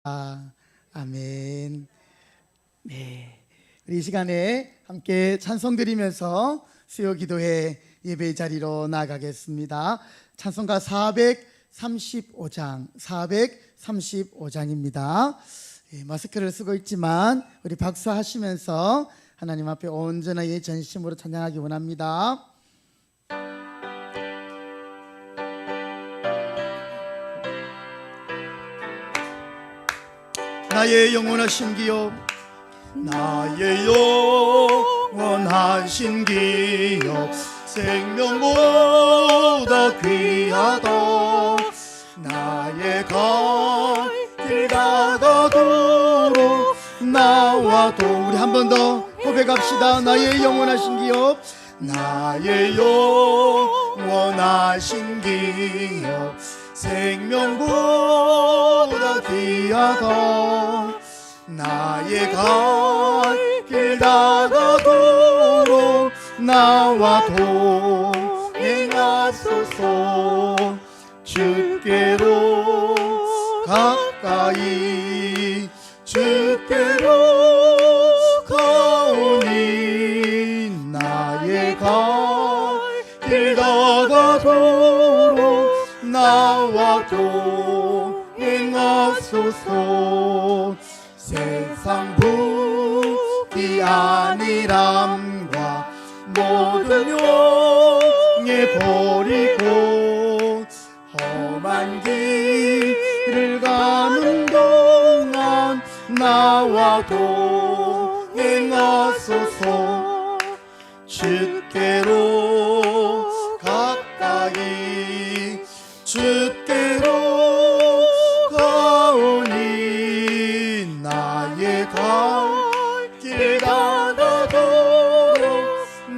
아멘. 네, 우리 이 시간에 함께 찬송 드리면서 수요 기도회 예배 자리로 나가겠습니다. 찬송가 435장입니다. 마스크를 쓰고 있지만 우리 박수하시면서 하나님 앞에 온전하게 전심으로 찬양하기 원합니다. 나의 영원하신 기업, 나의 영원하신 기업, 생명보다 귀하다. 나의 갈 길 다가도록 나와도. 우리 한 번 더 고백합시다. 나의 영원하신 기업, 나의 영원하신 기업, 생명보다 귀하다. 나의 갈 길 다가도록 나와도 행하소서. 주께로 가까이 주께로 가오니 나의 갈 길 다가도록 나와도 행하소서. 세상 부귀 아니람과 모든 영예 버리고 험한 길을 가는 동안 나와도 행하소서. 주께로 가까이 주께로 가오니 나의 갈 길 다가도록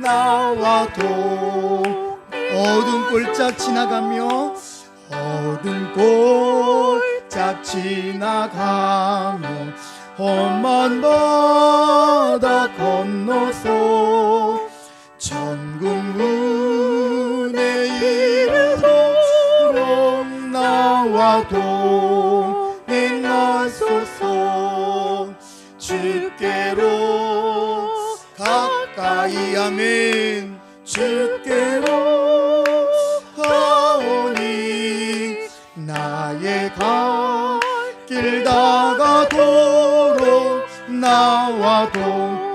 나와도. 어두운 꼴짝 지나가며 어두운 꼴짝 지나가며 험한 바다 건너서 천국문에 이르도록 나와도 행하소서. 주께로 가까이 아멘. 주께로 가오니 나의 갈 길 다가도록 나와도.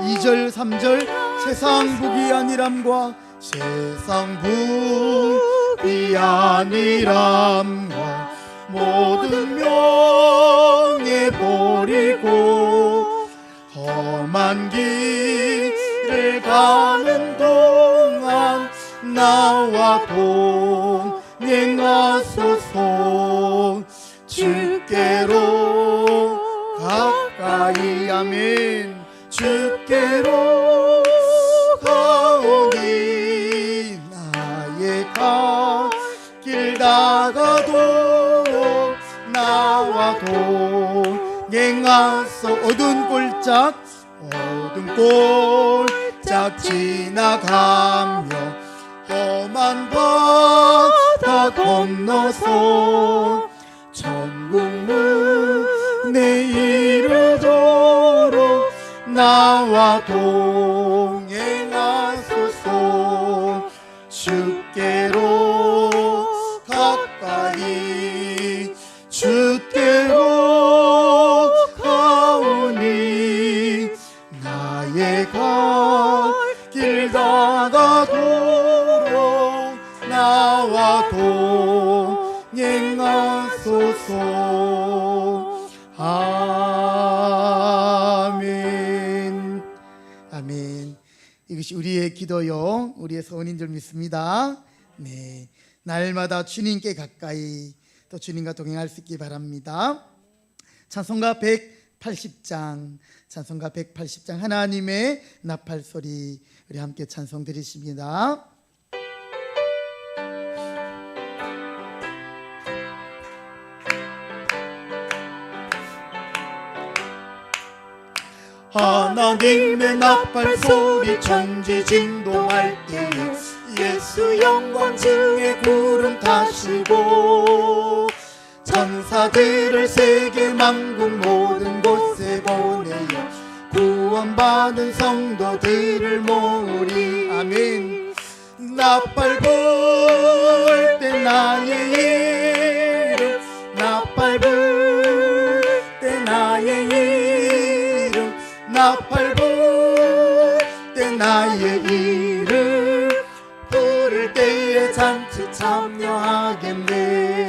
2절 3절 세상 부귀 아니람과 세상 부귀 아니람과 모든 명예 버리고 험한 길을 가는 동안 나와도 행하소서. 주께로 가까이 아멘. 주께로 가오니 나의 갈 길 다가도록 나와도 행하소. 어두운 꼴짝 지나가며 험한 바다 건너서 천국문에 이르도록 나와도 행하소서. 주께로 가까이 주께로 가오니 나의 갈 길 다가도록 나와도 행하소서. 아멘. 아멘. 이것이 우리의 기도요, 우리의 소원인 줄 믿습니다. 네, 날마다 주님께 가까이 또 주님과 동행할 수 있기 바랍니다. 찬송가 180장 하나님의 나팔소리, 우리 함께 찬송 드리십니다. 하나님의 나팔소리 천지 진동할 때에 예수 영광 중에 구름 타시고 천사 천사들을 세계 만국 모든 곳에 보내어 구원받은 성도들을 모으리. 아멘. 나팔 불 때 나의 이름, 나팔 불 때 나의 이름, 나팔 불 때 나의 이름 부를 때에 잔치 참여하겠네.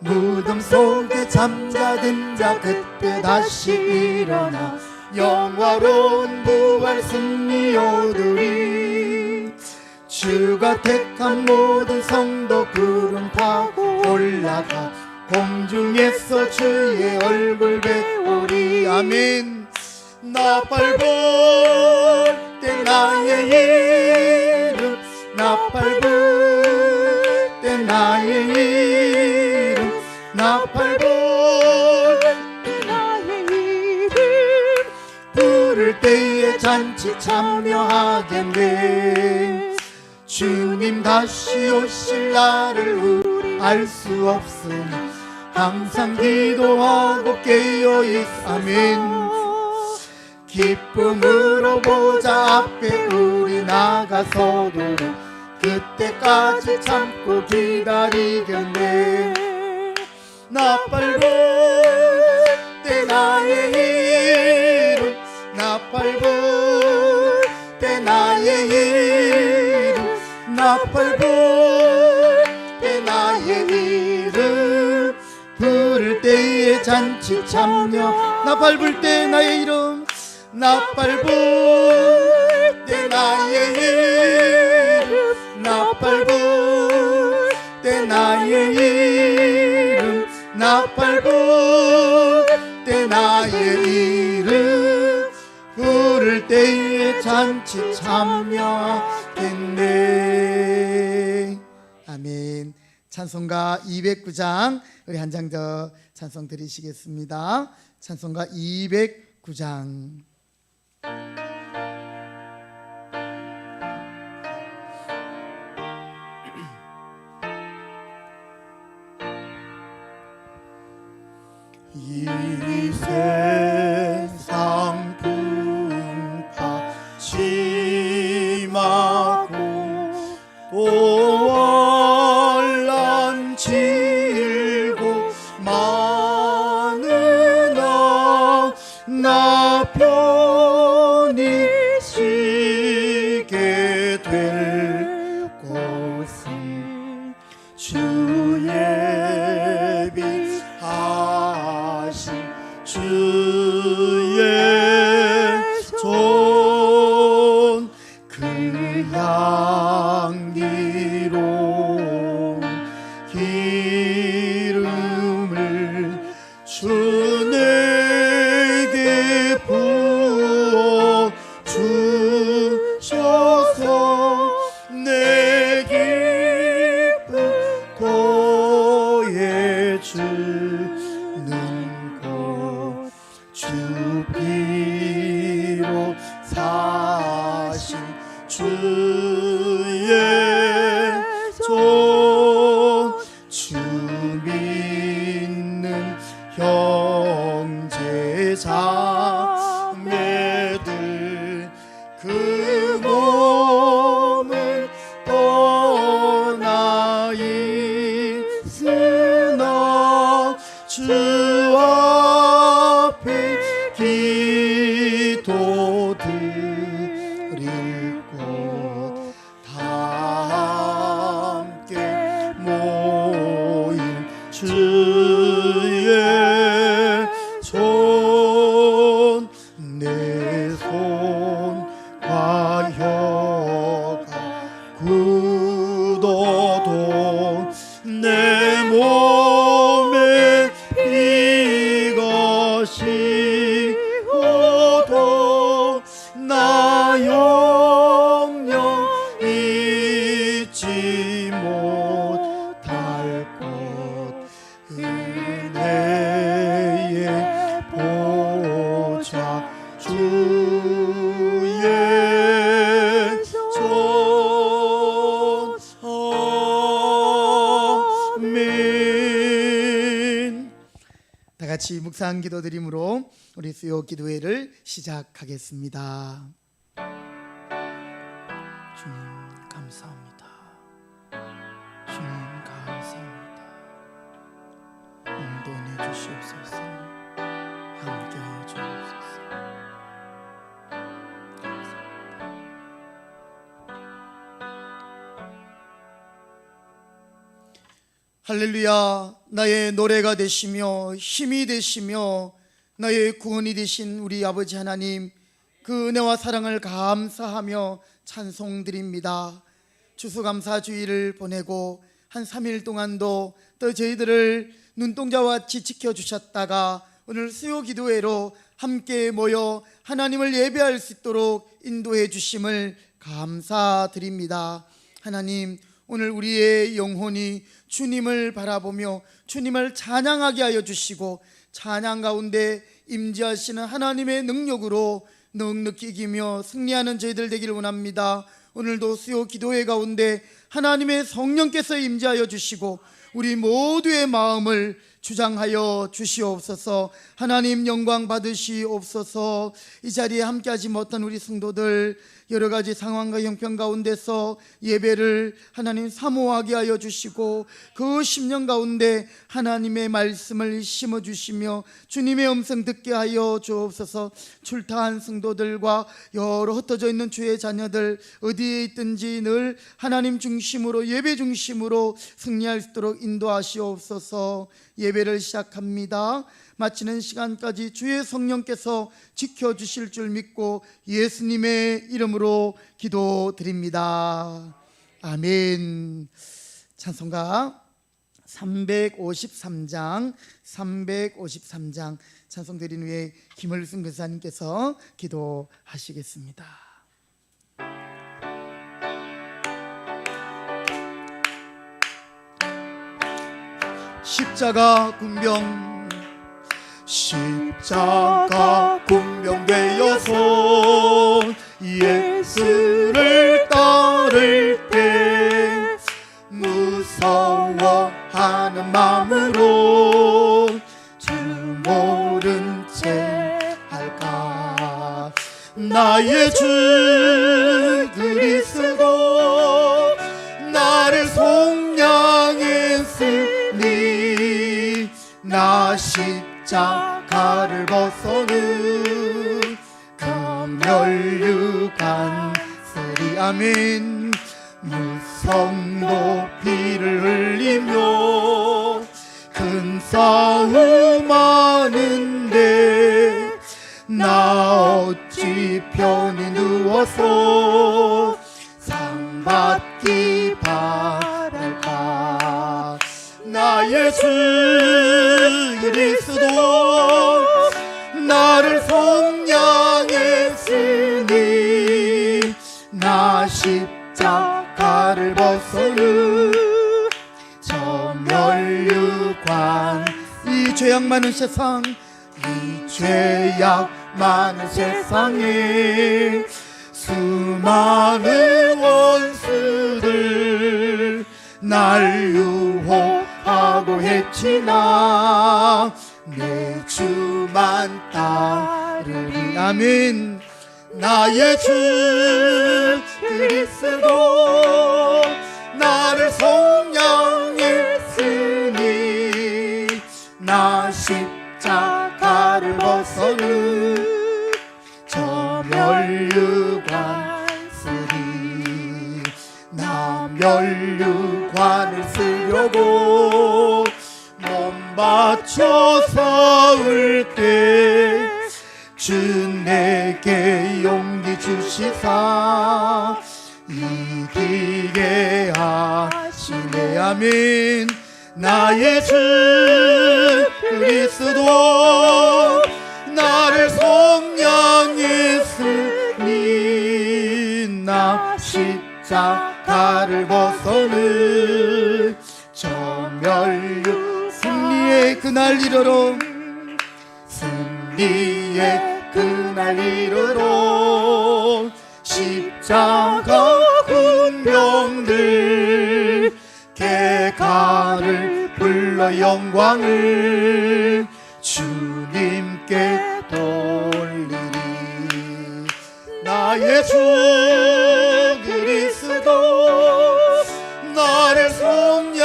무덤 속에 잠자든 자 그때 다시 일어나 영화로운 부활 승리 얻으리. 주가 택한 모든 성도 구름 타고 올라가 공중에서 주의 얼굴 배우리. 아멘. 나팔 불 때 나의 이름, 나팔 불 때 나의 이름, 나팔 불 때 나의 이름 부를 때에 잔치 참여하겠네. 주님 다시 오실 날을 우리 알 수 없으니 항상 기도하고 깨어있. 아멘. 기쁨으로 보좌 앞에 우리 나가서도록 그때까지 참고 기다리겠네. 나팔 불 때 나의 이름, 나팔 불 때 나의 이름, 나팔 불 때 나의 이름 부를 때에 잔치 참여. 나팔 불 때 나의 이름, 나팔 불 때 나의 이름, 나팔 불 때 나의 이름, 나팔 불 때 나의 이름 부를 때에 잔치 참여하겠네. 아멘. 찬송가 209장 우리 한 장 더 찬송 드리시겠습니다. 찬송가 209장. 이 세상 풍파치 마고 또 환난 질고 많으나 나 편히 쉬게 될 곳은 주의 빛하신 주의 손 그 향기로운 기름을 주 내게 부어 주셔서 내 기쁨 더해주는 것 주 피로 사신 주의 손 주 믿는 형제 자매들 그 몸을 떠나 있으나 주 앞에 기도 드릴 곳 다 함께 모인 주의 손 같이 묵상 기도드림으로 우리 수요 기도회를 시작하겠습니다. 주님 감사합니다. 주님 감사합니다. 인도해 주시옵소서. 함께하여 주옵소서. 할렐루야. 나의 노래가 되시며 힘이 되시며 나의 구원이 되신 우리 아버지 하나님, 그 은혜와 사랑을 감사하며 찬송드립니다. 추수감사주의를 보내고 한 3일 동안도 또 저희들을 눈동자와 같이 지켜주셨다가 오늘 수요기도회로 함께 모여 하나님을 예배할 수 있도록 인도해 주심을 감사드립니다. 하나님, 오늘 우리의 영혼이 주님을 바라보며 주님을 찬양하게 하여 주시고, 찬양 가운데 임재하시는 하나님의 능력으로 넉넉히 이기며 승리하는 저희들 되기를 원합니다. 오늘도 수요 기도회 가운데 하나님의 성령께서 임재하여 주시고 우리 모두의 마음을 주장하여 주시옵소서. 하나님 영광 받으시옵소서. 이 자리에 함께하지 못한 우리 성도들, 여러 가지 상황과 형편 가운데서 예배를 하나님 사모하게 하여 주시고, 그 심령 가운데 하나님의 말씀을 심어주시며 주님의 음성 듣게 하여 주옵소서. 출타한 성도들과 여러 흩어져 있는 주의 자녀들, 어디에 있든지 늘 하나님 중심으로, 예배 중심으로 승리할 수 있도록 인도하시옵소서. 예배를 시작합니다. 마치는 시간까지 주의 성령께서 지켜주실 줄 믿고 예수님의 이름으로 기도드립니다. 아멘. 찬송가 353장 찬송 드린 후에 김을순 근사님께서 기도하시겠습니다. 십자가 군병 되어서 예수를 따를 때 무서워하는 마음으로 주 모른 채 할까. 나의 주 그리스도 나를 속량했으니 나 십자가를 벗어는 멸류관 쓰리. 아멘. 무성도 피를 흘리며 큰 싸움 하는데 나 어찌 편히 누워서 상 받기 바랄까. 나의 주 그리스도 나를 속량했으니 나 십자가를 벗어는 저 멸류관. 이 죄악 많은 세상에 수많은 원수들 날 유혹하고 했지나 내 주만 따르리. 아멘. 나의 주 그리스도 나를 속량했으니 나 십자가를 벗어는 저 멸류관 쓰리. 나 멸류관을 쓰려고 몸 바쳐 싸울 때 주 내게 용기 주시사 이기게 하시네. 아멘. 나의 주 그리스도 나를 속량했으니 나 십자가를 벗어는 저 멸류. 승리의 그날 이르러 십자가 군병들 개가를 불러 영광을 주 주께 돌리리. 나의 주 그리스도 나를 속량했으니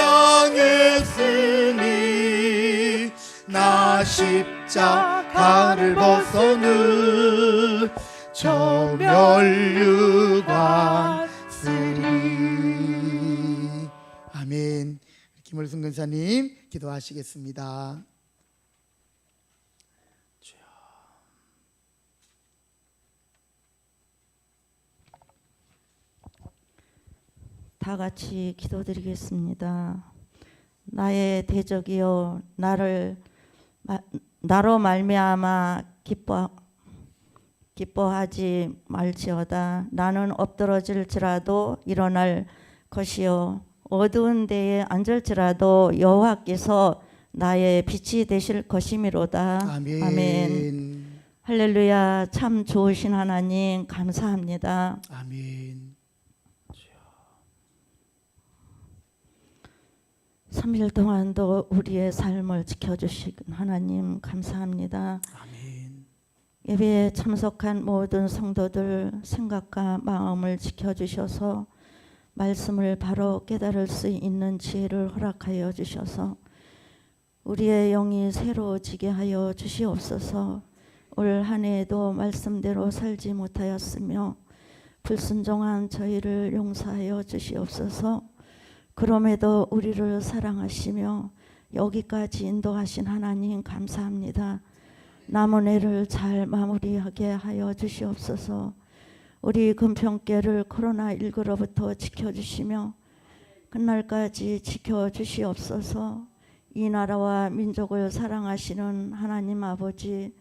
나 십자가를 벗어는 저 멸류관 쓰리. 아멘. 김월순 근사님 기도하시겠습니다. 다 같이 기도드리겠습니다. 나의 대적이여 나로 말미암아 기뻐하지 말지어다. 나는 엎드러질지라도 일어날 것이요 어두운 데에 앉을지라도 여호와께서 나의 빛이 되실 것이미로다. 아멘. 아멘. 할렐루야. 참 좋으신 하나님 감사합니다. 아멘. 3일 동안도 우리의 삶을 지켜주신 하나님 감사합니다. 아멘. 예배에 참석한 모든 성도들 생각과 마음을 지켜주셔서 말씀을 바로 깨달을 수 있는 지혜를 허락하여 주셔서 우리의 영이 새로워지게 하여 주시옵소서. 올 한 해에도 말씀대로 살지 못하였으며 불순종한 저희를 용서하여 주시옵소서. 그럼에도 우리를 사랑하시며 여기까지 인도하신 하나님 감사합니다. 남은 해를 잘 마무리하게 하여 주시옵소서. 우리 금평교를 코로나19로부터 지켜주시며 끝날까지 지켜주시옵소서. 이 나라와 민족을 사랑하시는 하나님 아버지,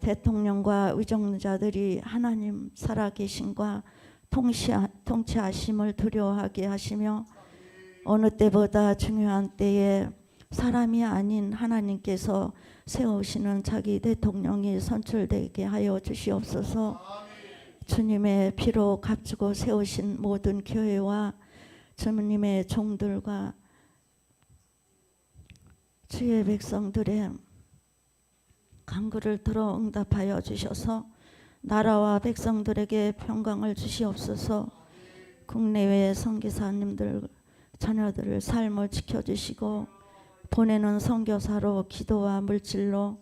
대통령과 의정자들이 하나님 살아계심과 통치하심을 두려워하게 하시며 어느 때보다 중요한 때에 사람이 아닌 하나님께서 세우시는 자기 대통령이 선출되게 하여 주시옵소서. 주님의 피로 값주고 세우신 모든 교회와 주님의 종들과 주의 백성들의 간구를 들어 응답하여 주셔서 나라와 백성들에게 평강을 주시옵소서. 국내외 선교사님들 자녀들을 삶을 지켜주시고 보내는 선교사로 기도와 물질로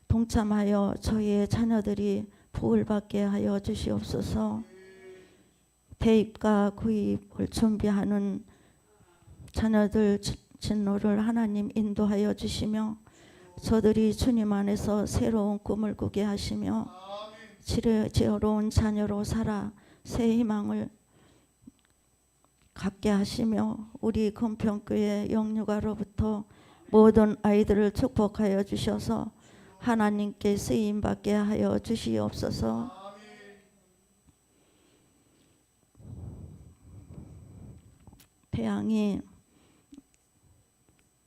동참하여 저희의 자녀들이 복을 받게 하여 주시옵소서. 대입과 구입을 준비하는 자녀들 진로를 하나님 인도하여 주시며 저들이 주님 안에서 새로운 꿈을 꾸게 하시며 지혜로운 자녀로 살아 새 희망을 갖게 하시며 우리 금평교회 영육아로부터 모든 아이들을 축복하여 주셔서 하나님께 쓰임받게 하여 주시옵소서. 태양이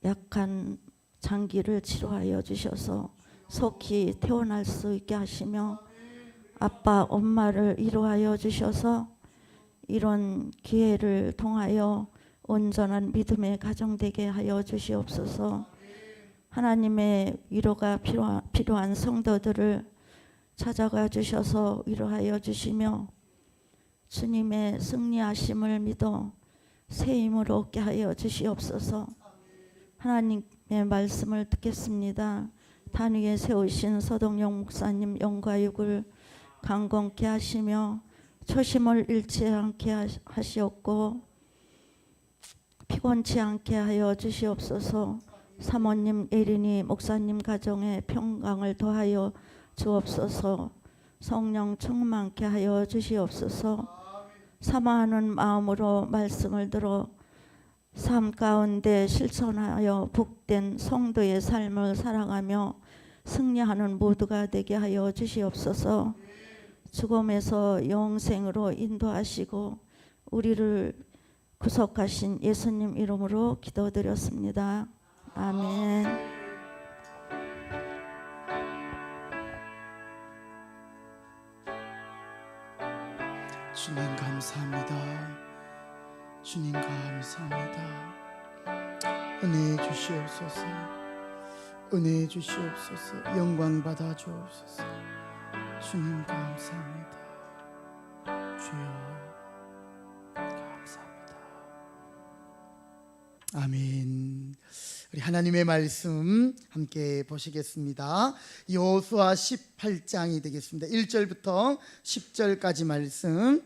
약한 장기를 치료하여 주셔서 속히 태어날 수 있게 하시며 아빠 엄마를 이루하여 주셔서 이런 기회를 통하여 온전한 믿음의 가정 되게 하여 주시옵소서. 하나님의 위로가 필요한 성도들을 찾아가 주셔서 위로하여 주시며 주님의 승리하심을 믿어 새 힘을 얻게 하여 주시옵소서. 하나님의 말씀을 듣겠습니다. 단 위에 세우신 서동영 목사님 영과 육을 강건케 하시며 초심을 잃지 않게 하시옵고 피곤치 않게 하여 주시옵소서. 사모님 예린이 목사님 가정에 평강을 더하여 주옵소서. 성령 충만케 하여 주시옵소서. 사모하는 마음으로 말씀을 들어 삶 가운데 실천하여 복된 성도의 삶을 살아가며 승리하는 모두가 되게 하여 주시옵소서. 죽음에서 영생으로 인도하시고 우리를 구속하신 예수님 이름으로 기도드렸습니다. 아멘. 주님 감사합니다. 주님 감사합니다. 은혜 주시옵소서. 은혜 주시옵소서. 영광 받아 주옵소서. 주님 감사합니다. 주여 감사합니다. 아멘. 우리 하나님의 말씀 함께 보시겠습니다. 여호수아 18장이 되겠습니다. 1절부터 10절까지 말씀.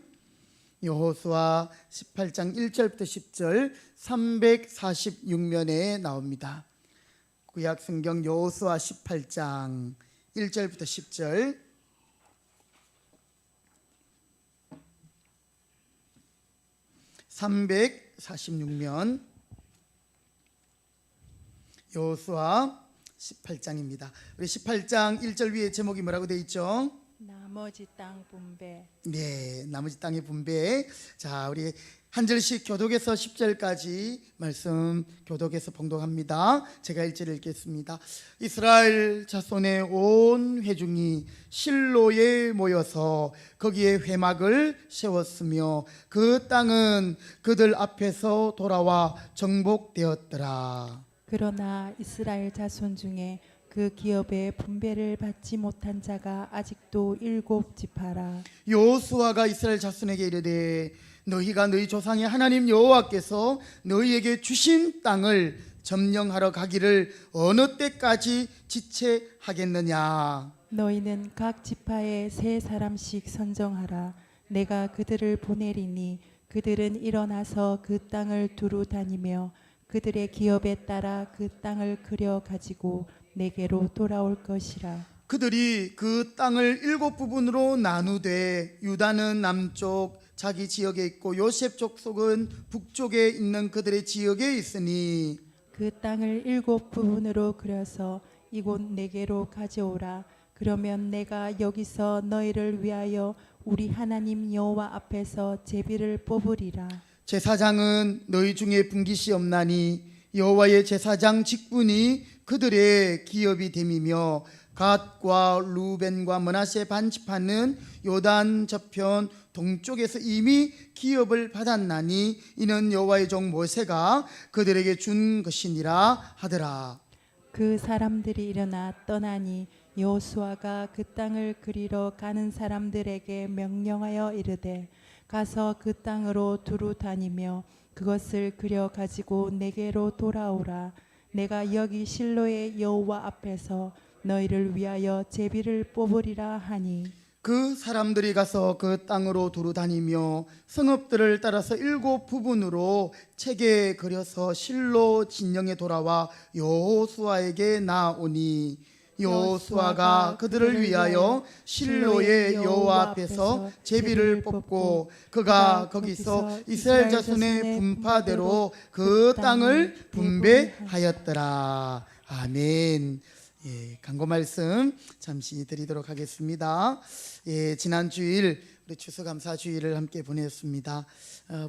여호수아 18장 1절부터 10절 346면에 나옵니다. 구약 성경 여호수아 18장 1절부터 10절. (346면) 여호수아 18장입니다. 우리 18장 1절 위에 제목이 뭐라고 되어 있죠? 나머지 땅 분배. 네, 나머지 땅의 분배. 자, 우리 한 절씩 교독해서 10절까지 말씀 교독해서 봉독합니다. 제가 1절 읽겠습니다. 이스라엘 자손의 온 회중이 실로에 모여서 거기에 회막을 세웠으며 그 땅은 그들 앞에서 돌아와 정복되었더라. 그러나 이스라엘 자손 중에 그 기업의 분배를 받지 못한 자가 아직도 7지파라. 여호수아가 이스라엘 자손에게 이르되 너희가 너희 조상의 하나님 여호와께서 너희에게 주신 땅을 점령하러 가기를 어느 때까지 지체하겠느냐. 너희는 각 지파에 3사람씩 선정하라. 내가 그들을 보내리니 그들은 일어나서 그 땅을 두루 다니며 그들의 기업에 따라 그 땅을 그려 가지고 내게로 돌아올 것이라. 그들이 그 땅을 7부분으로 나누되 유다는 남쪽 자기 지역에 있고 요셉 족속은 북쪽에 있는 그들의 지역에 있으니 그 땅을 7부분으로 그려서 이곳 내게로 가져오라. 그러면 내가 여기서 너희를 위하여 우리 하나님 여호와 앞에서 제비를 뽑으리라. 제사장은 너희 중에 분깃이 없나니 여호와의 제사장 직분이 그들의 기업이 됨이며 갓과 루벤과 므낫세 반지파는 요단 저편 동쪽에서 이미 기업을 받았나니 이는 여호와의 종 모세가 그들에게 준 것이니라 하더라. 그 사람들이 일어나 떠나니 여호수아가 그 땅을 그리러 가는 사람들에게 명령하여 이르되 가서 그 땅으로 두루 다니며 그것을 그려 가지고 내게로 돌아오라. 내가 여기 실로의 여호와 앞에서 너희를 위하여 제비를 뽑으리라 하니 그 사람들이 가서 그 땅으로 두루 다니며 성읍들을 따라서 7부분으로 책에 그려서 실로 진영에 돌아와 여호수아에게 나오니 여호수아가 그들을 위하여 실로의 여호와 앞에서 제비를 뽑고 그가 거기서 이스라엘 자손의 분파대로 그 땅을 분배하였더라. 아멘. 예, 강고 말씀 잠시 드리도록 하겠습니다. 예, 지난 주일 우리 추수감사 주일을 함께 보냈습니다.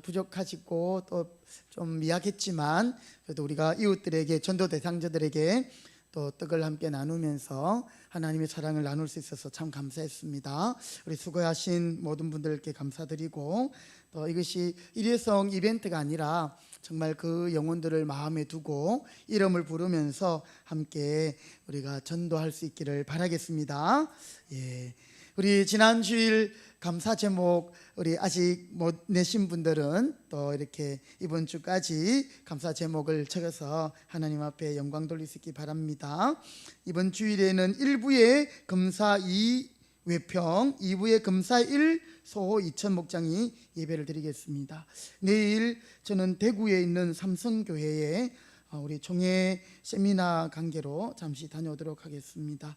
부족하시고 또 좀 미약했지만 그래도 우리가 이웃들에게 전도 대상자들에게 또 떡을 함께 나누면서 하나님의 사랑을 나눌 수 있어서 참 감사했습니다. 우리 수고하신 모든 분들께 감사드리고 또 이것이 일회성 이벤트가 아니라 정말 그 영혼들을 마음에 두고 이름을 부르면서 함께 우리가 전도할 수 있기를 바라겠습니다. 예, 우리 지난 주일 감사 제목 우리 아직 못 내신 분들은 또 이렇게 이번 주까지 감사 제목을 적어서 하나님 앞에 영광 돌릴 수 있기 바랍니다. 이번 주일에는 1부의 금사 2 외평, 2부의 금사 1 소호 2천 목장이 예배를 드리겠습니다. 내일 저는 대구에 있는 삼성교회에 우리 총회 세미나 관계로 잠시 다녀오도록 하겠습니다.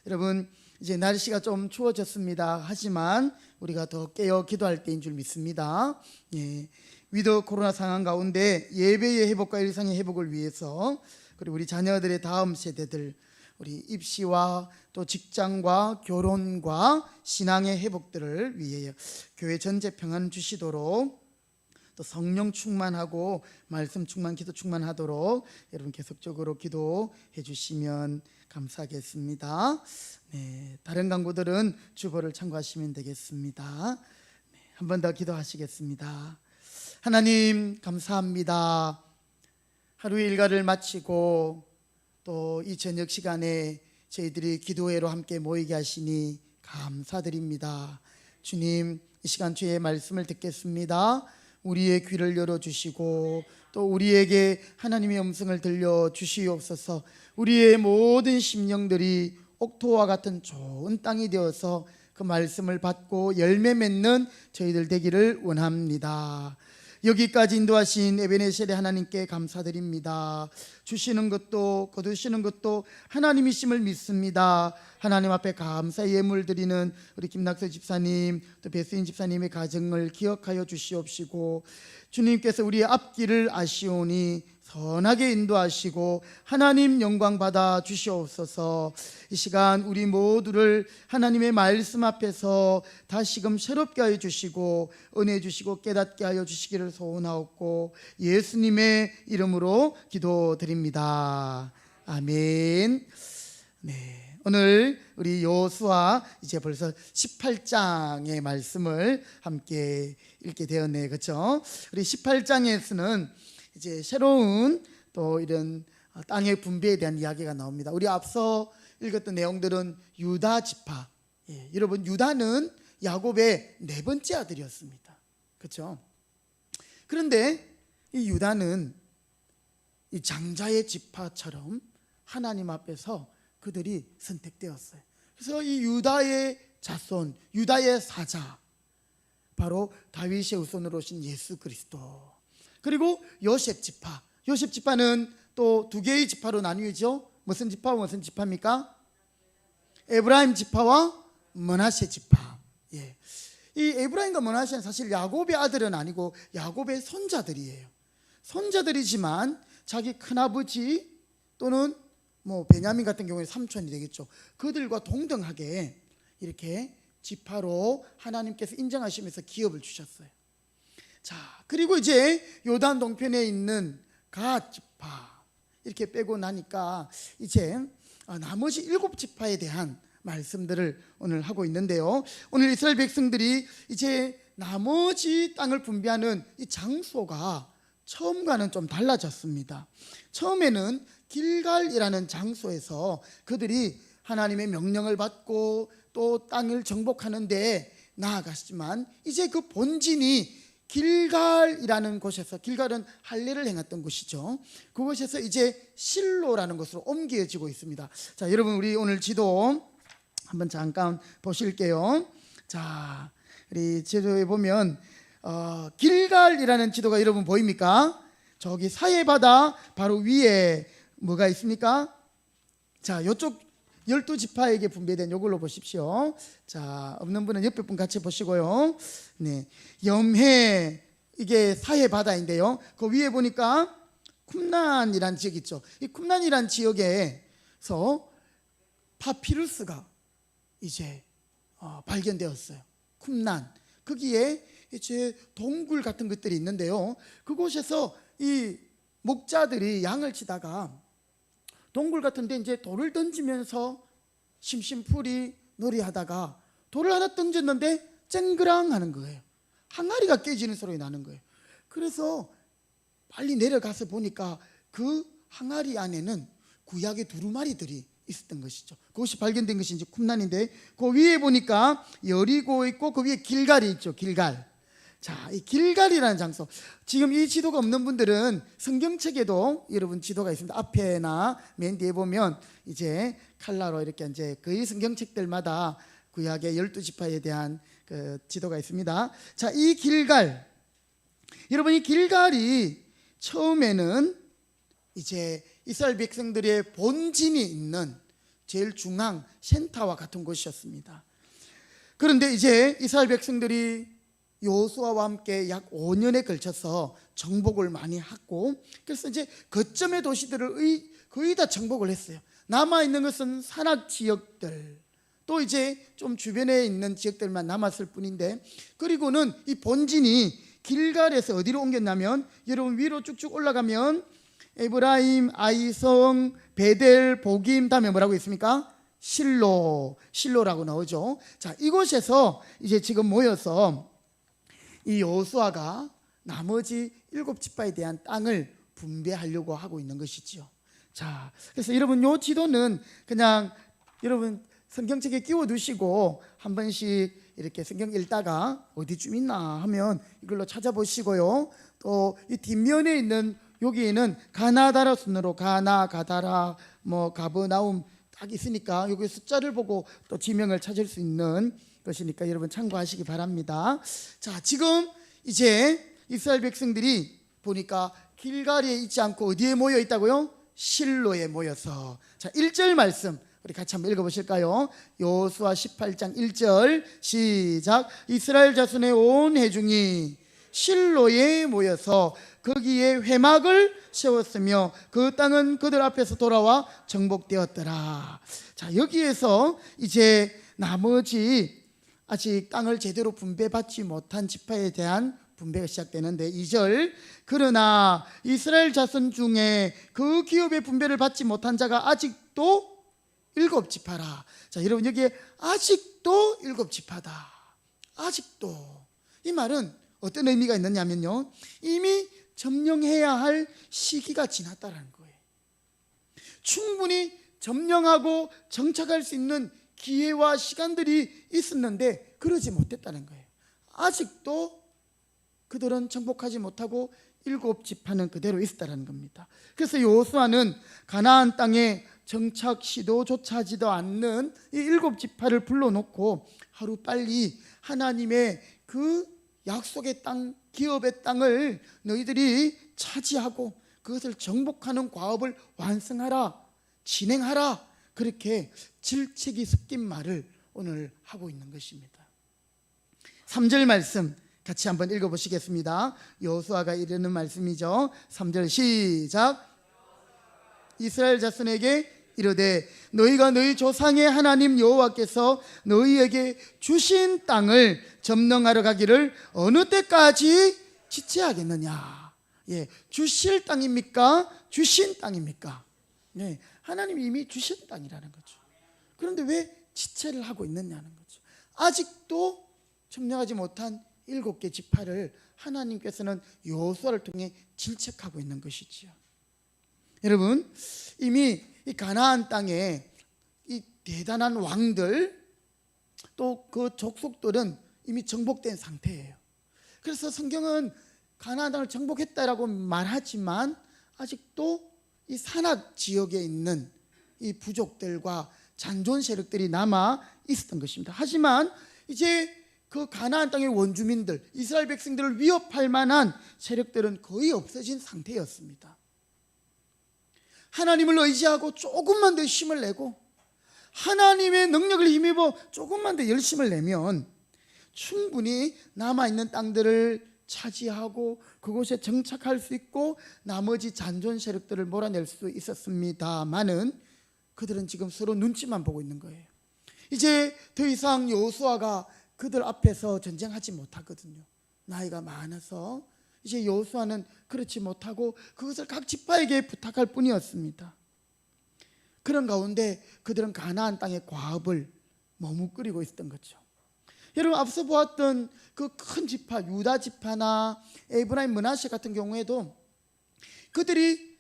여러분 이제 날씨가 좀 추워졌습니다. 하지만 우리가 더 깨어 기도할 때인 줄 믿습니다. 예, 위드 코로나 상황 가운데 예배의 회복과 일상의 회복을 위해서 그리고 우리 자녀들의 다음 세대들 우리 입시와 또 직장과 결혼과 신앙의 회복들을 위해 교회 전체 평안 주시도록 또 성령 충만하고 말씀 충만, 기도 충만하도록 여러분 계속적으로 기도해 주시면 감사하겠습니다. 네, 다른 강구들은 주보를 참고하시면 되겠습니다. 네, 한 번 더 기도하시겠습니다. 하나님 감사합니다. 하루의 일과를 마치고 또 이 저녁 시간에 저희들이 기도회로 함께 모이게 하시니 감사드립니다. 주님, 이 시간 주의 말씀을 듣겠습니다. 우리의 귀를 열어주시고 또 우리에게 하나님의 음성을 들려주시옵소서. 우리의 모든 심령들이 옥토와 같은 좋은 땅이 되어서 그 말씀을 받고 열매 맺는 저희들 되기를 원합니다. 여기까지 인도하신 에베네셀의 하나님께 감사드립니다. 주시는 것도 거두시는 것도 하나님이심을 믿습니다. 하나님 앞에 감사의 예물 드리는 우리 김낙서 집사님 또 배수인 집사님의 가정을 기억하여 주시옵시고, 주님께서 우리의 앞길을 아시오니 선하게 인도하시고 하나님 영광 받아 주시옵소서. 이 시간 우리 모두를 하나님의 말씀 앞에서 다시금 새롭게 하여 주시고 은혜 주시고 깨닫게 하여 주시기를 소원하옵고 예수님의 이름으로 기도드립니다. 아멘. 네, 오늘 우리 여호수아 이제 벌써 18장의 말씀을 함께 읽게 되었네, 그렇죠? 우리 18장에서는 이제 새로운 또 이런 땅의 분배에 대한 이야기가 나옵니다. 우리 앞서 읽었던 내용들은 유다 지파, 여러분 유다는 야곱의 네 번째 아들이었습니다, 그렇죠? 그런데 이 유다는 이 장자의 지파처럼 하나님 앞에서 그들이 선택되었어요. 그래서 이 유다의 자손, 유다의 사자, 바로 다윗의 후손으로 오신 예수 그리스도, 그리고 요셉 지파, 요셉 지파는 또 두 개의 지파로 나뉘죠. 무슨 지파와 무슨 지파입니까? 에브라임 지파와 므낫세 지파. 이 에브라임과 므낫세는 사실 야곱의 아들은 아니고 야곱의 손자들이에요. 손자들이지만 자기 큰아버지 또는 뭐 베냐민 같은 경우에 삼촌이 되겠죠. 그들과 동등하게 이렇게 지파로 하나님께서 인정하시면서 기업을 주셨어요. 자, 그리고 이제 요단 동편에 있는 갓 지파 이렇게 빼고 나니까 이제 나머지 7지파에 대한 말씀들을 오늘 하고 있는데요. 오늘 이스라엘 백성들이 이제 나머지 땅을 분배하는 이 장소가 처음과는 좀 달라졌습니다. 처음에는 길갈이라는 장소에서 그들이 하나님의 명령을 받고 또 땅을 정복하는데 나아갔지만 이제 그 본진이 길갈이라는 곳에서, 길갈은 할례를 행했던 곳이죠. 그곳에서 이제 실로라는 곳으로 옮겨지고 있습니다. 자, 여러분 우리 오늘 지도 한번 잠깐 보실게요. 자, 우리 지도에 보면 길갈이라는 지도가 여러분 보입니까? 저기 사해바다 바로 위에 뭐가 있습니까? 자, 이쪽 12지파에게 분배된 이걸로 보십시오. 자, 없는 분은 옆에 분 같이 보시고요. 네, 염해, 이게 사해바다인데요. 그 위에 보니까 쿰란이란 지역 있죠. 이 쿰란이란 지역에서 파피루스가 이제 발견되었어요. 쿰란, 거기에 이제 동굴 같은 것들이 있는데요. 그곳에서 이 목자들이 양을 치다가 동굴 같은데 이제 돌을 던지면서 심심풀이 놀이하다가 돌을 하나 던졌는데 쨍그랑 하는 거예요. 항아리가 깨지는 소리 나는 거예요. 그래서 빨리 내려가서 보니까 그 항아리 안에는 구약의 두루마리들이 있었던 것이죠. 그것이 발견된 것이 이제 쿰란인데, 그 위에 보니까 여리고 있고 그 위에 길갈이 있죠. 길갈. 자, 이 길갈이라는 장소, 지금 이 지도가 없는 분들은 성경책에도 여러분 지도가 있습니다. 앞에나 맨 뒤에 보면 이제 칼라로 이렇게 이제 거의 성경책들마다 구약의 12지파에 대한 그 지도가 있습니다. 자, 이 길갈, 여러분 이 길갈이 처음에는 이제 이스라엘 백성들의 본진이 있는 제일 중앙 센터와 같은 곳이었습니다. 그런데 이제 이스라엘 백성들이 여호수아와 함께 약 5년에 걸쳐서 정복을 많이 하고, 그래서 이제 거점의 도시들을 거의 다 정복을 했어요. 남아있는 것은 산악 지역들, 또 이제 좀 주변에 있는 지역들만 남았을 뿐인데, 그리고는 이 본진이 길갈에서 어디로 옮겼냐면, 여러분 위로 쭉쭉 올라가면 에브라임, 아이성, 베델, 보김, 다음에 뭐라고 있습니까? 실로라고 나오죠. 자, 이곳에서 이제 지금 모여서 이 여호수아가 나머지 7지파에 대한 땅을 분배하려고 하고 있는 것이지요. 자, 그래서 여러분 요 지도는 그냥 여러분 성경책에 끼워 두시고 한 번씩 이렇게 성경 읽다가 어디쯤 있나 하면 이걸로 찾아보시고요. 또 이 뒷면에 있는 여기에는 가나다라 순으로 가나, 가다라, 뭐 가버나움 딱 있으니까 여기 숫자를 보고 또 지명을 찾을 수 있는 것이니까 여러분 참고하시기 바랍니다. 자, 지금 이제 이스라엘 백성들이 보니까 길갈리에 있지 않고 어디에 모여 있다고요? 실로에 모여서. 자, 1절 말씀 우리 같이 한번 읽어보실까요? 여호수아 18장 1절 시작. 이스라엘 자손의 온 회중이 실로에 모여서 거기에 회막을 세웠으며 그 땅은 그들 앞에서 돌아와 정복되었더라. 자, 여기에서 이제 나머지 아직 땅을 제대로 분배받지 못한 지파에 대한 분배가 시작되는데 2절 그러나 이스라엘 자손 중에 그 기업의 분배를 받지 못한 자가 아직도 7지파라. 자, 여러분 여기에 아직도 7지파다. 아직도. 이 말은 어떤 의미가 있느냐면요, 이미 점령해야 할 시기가 지났다는 거예요. 충분히 점령하고 정착할 수 있는 기회와 시간들이 있었는데 그러지 못했다는 거예요. 아직도 그들은 정복하지 못하고 7지파는 그대로 있었다는 겁니다. 그래서 여호수아는 가나안 땅에 정착 시도조차 하지도 않는 이 7지파를 불러놓고 하루빨리 하나님의 그 약속의 땅, 기업의 땅을 너희들이 차지하고 그것을 정복하는 과업을 완성하라, 진행하라, 그렇게 질책이 섞인 말을 오늘 하고 있는 것입니다. 3절 말씀 같이 한번 읽어보시겠습니다. 여호수아가 이르는 말씀이죠. 3절 시작. 이스라엘 자손에게 이르되 너희가 너희 조상의 하나님 여호와께서 너희에게 주신 땅을 점령하러 가기를 어느 때까지 지체하겠느냐. 예, 주실 땅입니까? 주신 땅입니까? 네, 하나님이 이미 주신 땅이라는 거죠. 그런데 왜 지체를 하고 있느냐는 거죠. 아직도 점령하지 못한 7개 지파를 하나님께서는 여호수아를 통해 질책하고 있는 것이지요. 여러분, 이미 이 가나안 땅에 이 대단한 왕들 또 그 족속들은 이미 정복된 상태예요. 그래서 성경은 가나안 땅을 정복했다라고 말하지만 아직도 이 산악 지역에 있는 이 부족들과 잔존 세력들이 남아 있었던 것입니다. 하지만 이제 그 가나안 땅의 원주민들, 이스라엘 백성들을 위협할 만한 세력들은 거의 없어진 상태였습니다. 하나님을 의지하고 조금만 더 힘을 내고 하나님의 능력을 힘입어 조금만 더 열심을 내면 충분히 남아있는 땅들을 차지하고 그곳에 정착할 수 있고 나머지 잔존 세력들을 몰아낼 수 있었습니다만은 그들은 지금 서로 눈치만 보고 있는 거예요. 이제 더 이상 여호수아가 그들 앞에서 전쟁하지 못하거든요. 나이가 많아서 이제 여호수아는 그렇지 못하고 그것을 각 지파에게 부탁할 뿐이었습니다. 그런 가운데 그들은 가나안 땅의 과업을 머뭇거리고 있었던 거죠. 여러분, 앞서 보았던 그 큰 지파 유다 지파나 에브라임 므낫세 같은 경우에도 그들이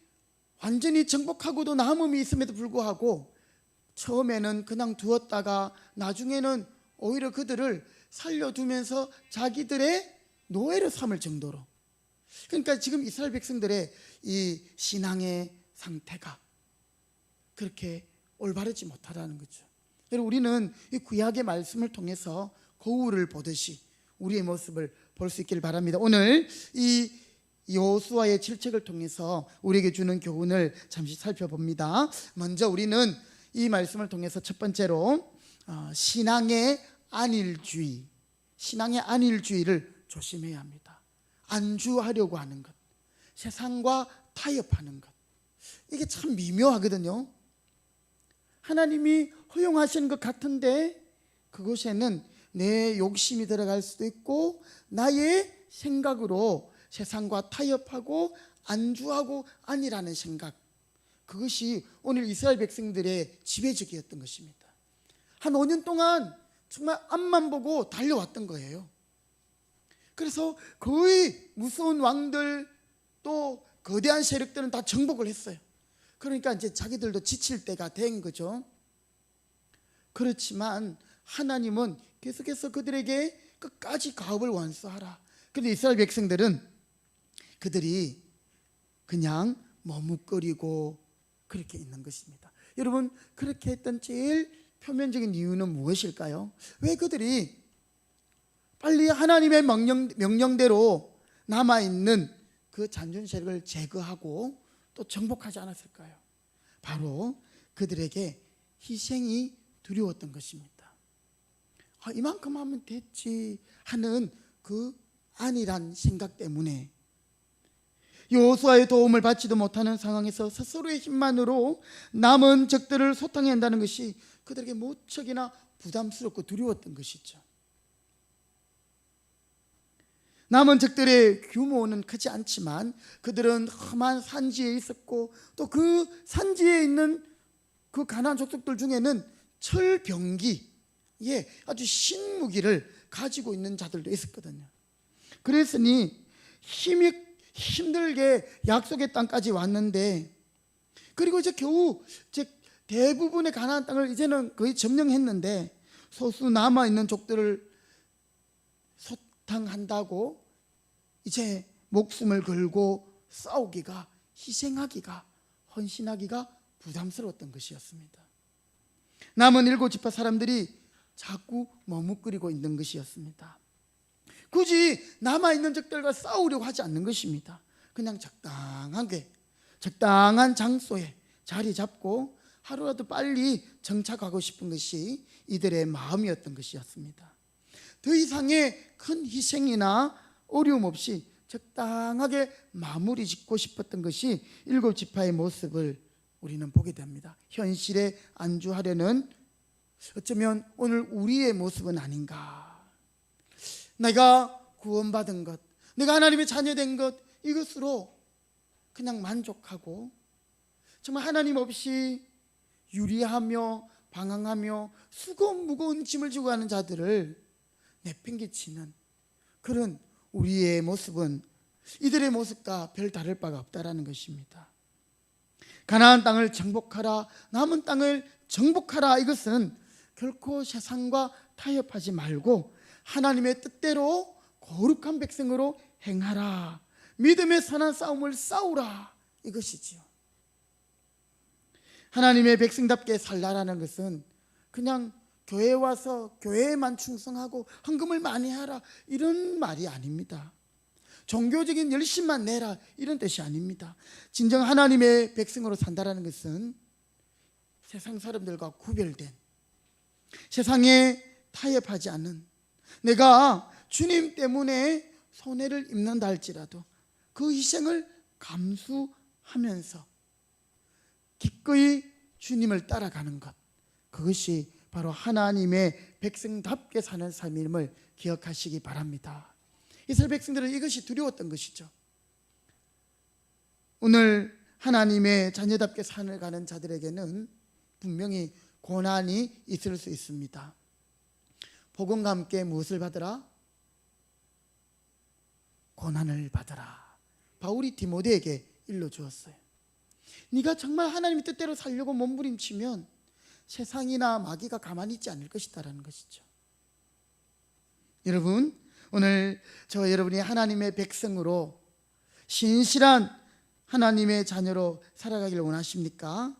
완전히 정복하고도 남음이 있음에도 불구하고 처음에는 그냥 두었다가 나중에는 오히려 그들을 살려두면서 자기들의 노예로 삼을 정도로, 그러니까 지금 이스라엘 백성들의 이 신앙의 상태가 그렇게 올바르지 못하다는 거죠. 여러분, 우리는 이 구약의 말씀을 통해서 거울을 보듯이 우리의 모습을 볼 수 있기를 바랍니다. 오늘 이 여호수아의 질책을 통해서 우리에게 주는 교훈을 잠시 살펴봅니다. 먼저 우리는 이 말씀을 통해서 첫 번째로 신앙의 안일주의를 조심해야 합니다. 안주하려고 하는 것, 세상과 타협하는 것, 이게 참 미묘하거든요. 하나님이 허용하시는 것 같은데 그곳에는 내 욕심이 들어갈 수도 있고 나의 생각으로 세상과 타협하고 안주하고 아니라는 생각, 그것이 오늘 이스라엘 백성들의 지배적이었던 것입니다. 한 5년 동안 정말 앞만 보고 달려왔던 거예요. 그래서 거의 무서운 왕들 또 거대한 세력들은 다 정복을 했어요. 그러니까 이제 자기들도 지칠 때가 된 거죠. 그렇지만 하나님은 계속해서 그들에게 끝까지 가업을 완수하라. 그런데 이스라엘 백성들은 그들이 그냥 머뭇거리고 그렇게 있는 것입니다. 여러분, 그렇게 했던 제일 표면적인 이유는 무엇일까요? 왜 그들이 빨리 하나님의 명령대로 남아있는 그 잔존 세력을 제거하고 또 정복하지 않았을까요? 바로 그들에게 희생이 두려웠던 것입니다. 이만큼 하면 됐지 하는 그 안일한 생각 때문에 여호수아의 도움을 받지도 못하는 상황에서 스스로의 힘만으로 남은 적들을 소탕해야 한다는 것이 그들에게 무척이나 부담스럽고 두려웠던 것이죠. 남은 적들의 규모는 크지 않지만 그들은 험한 산지에 있었고 또 그 산지에 있는 그 가나안 족속들 중에는 철병기, 아주 신무기를 가지고 있는 자들도 있었거든요. 그랬으니 힘들게 약속의 땅까지 왔는데, 그리고 이제 겨우 대부분의 가나안 땅을 이제는 거의 점령했는데 소수 남아있는 족들을 소탕한다고 이제 목숨을 걸고 싸우기가, 희생하기가, 헌신하기가 부담스러웠던 것이었습니다. 남은 7지파 사람들이 자꾸 머뭇거리고 있는 것이었습니다. 굳이 남아있는 적들과 싸우려고 하지 않는 것입니다. 그냥 적당하게 적당한 장소에 자리 잡고 하루라도 빨리 정착하고 싶은 것이 이들의 마음이었던 것이었습니다. 더 이상의 큰 희생이나 어려움 없이 적당하게 마무리 짓고 싶었던 것이 7지파의 모습을 우리는 보게 됩니다. 현실에 안주하려는 어쩌면 오늘 우리의 모습은 아닌가. 내가 구원받은 것, 내가 하나님의 자녀된 것, 이것으로 그냥 만족하고 정말 하나님 없이 유리하며 방황하며 무거운 짐을 지고 가는 자들을 내팽개치는 그런 우리의 모습은 이들의 모습과 별 다를 바가 없다라는 것입니다. 가나안 땅을 정복하라, 남은 땅을 정복하라, 이것은 결코 세상과 타협하지 말고 하나님의 뜻대로 거룩한 백성으로 행하라, 믿음의 선한 싸움을 싸우라, 이것이지요. 하나님의 백성답게 살라라는 것은 그냥 교회에 와서 교회에만 충성하고 헌금을 많이 하라, 이런 말이 아닙니다. 종교적인 열심만 내라, 이런 뜻이 아닙니다. 진정 하나님의 백성으로 산다라는 것은 세상 사람들과 구별된, 세상에 타협하지 않는, 내가 주님 때문에 손해를 입는다 할지라도 그 희생을 감수하면서 기꺼이 주님을 따라가는 것, 그것이 바로 하나님의 백성답게 사는 삶임을 기억하시기 바랍니다. 이스라엘 백성들은 이것이 두려웠던 것이죠. 오늘 하나님의 자녀답게 살아가는 자들에게는 분명히 고난이 있을 수 있습니다. 복음과 함께 무엇을 받으라? 고난을 받으라. 바울이 디모데에게 일러주었어요. 네가 정말 하나님의 뜻대로 살려고 몸부림치면 세상이나 마귀가 가만히 있지 않을 것이다라는 것이죠. 여러분, 오늘 여러분이 하나님의 백성으로 신실한 하나님의 자녀로 살아가기를 원하십니까?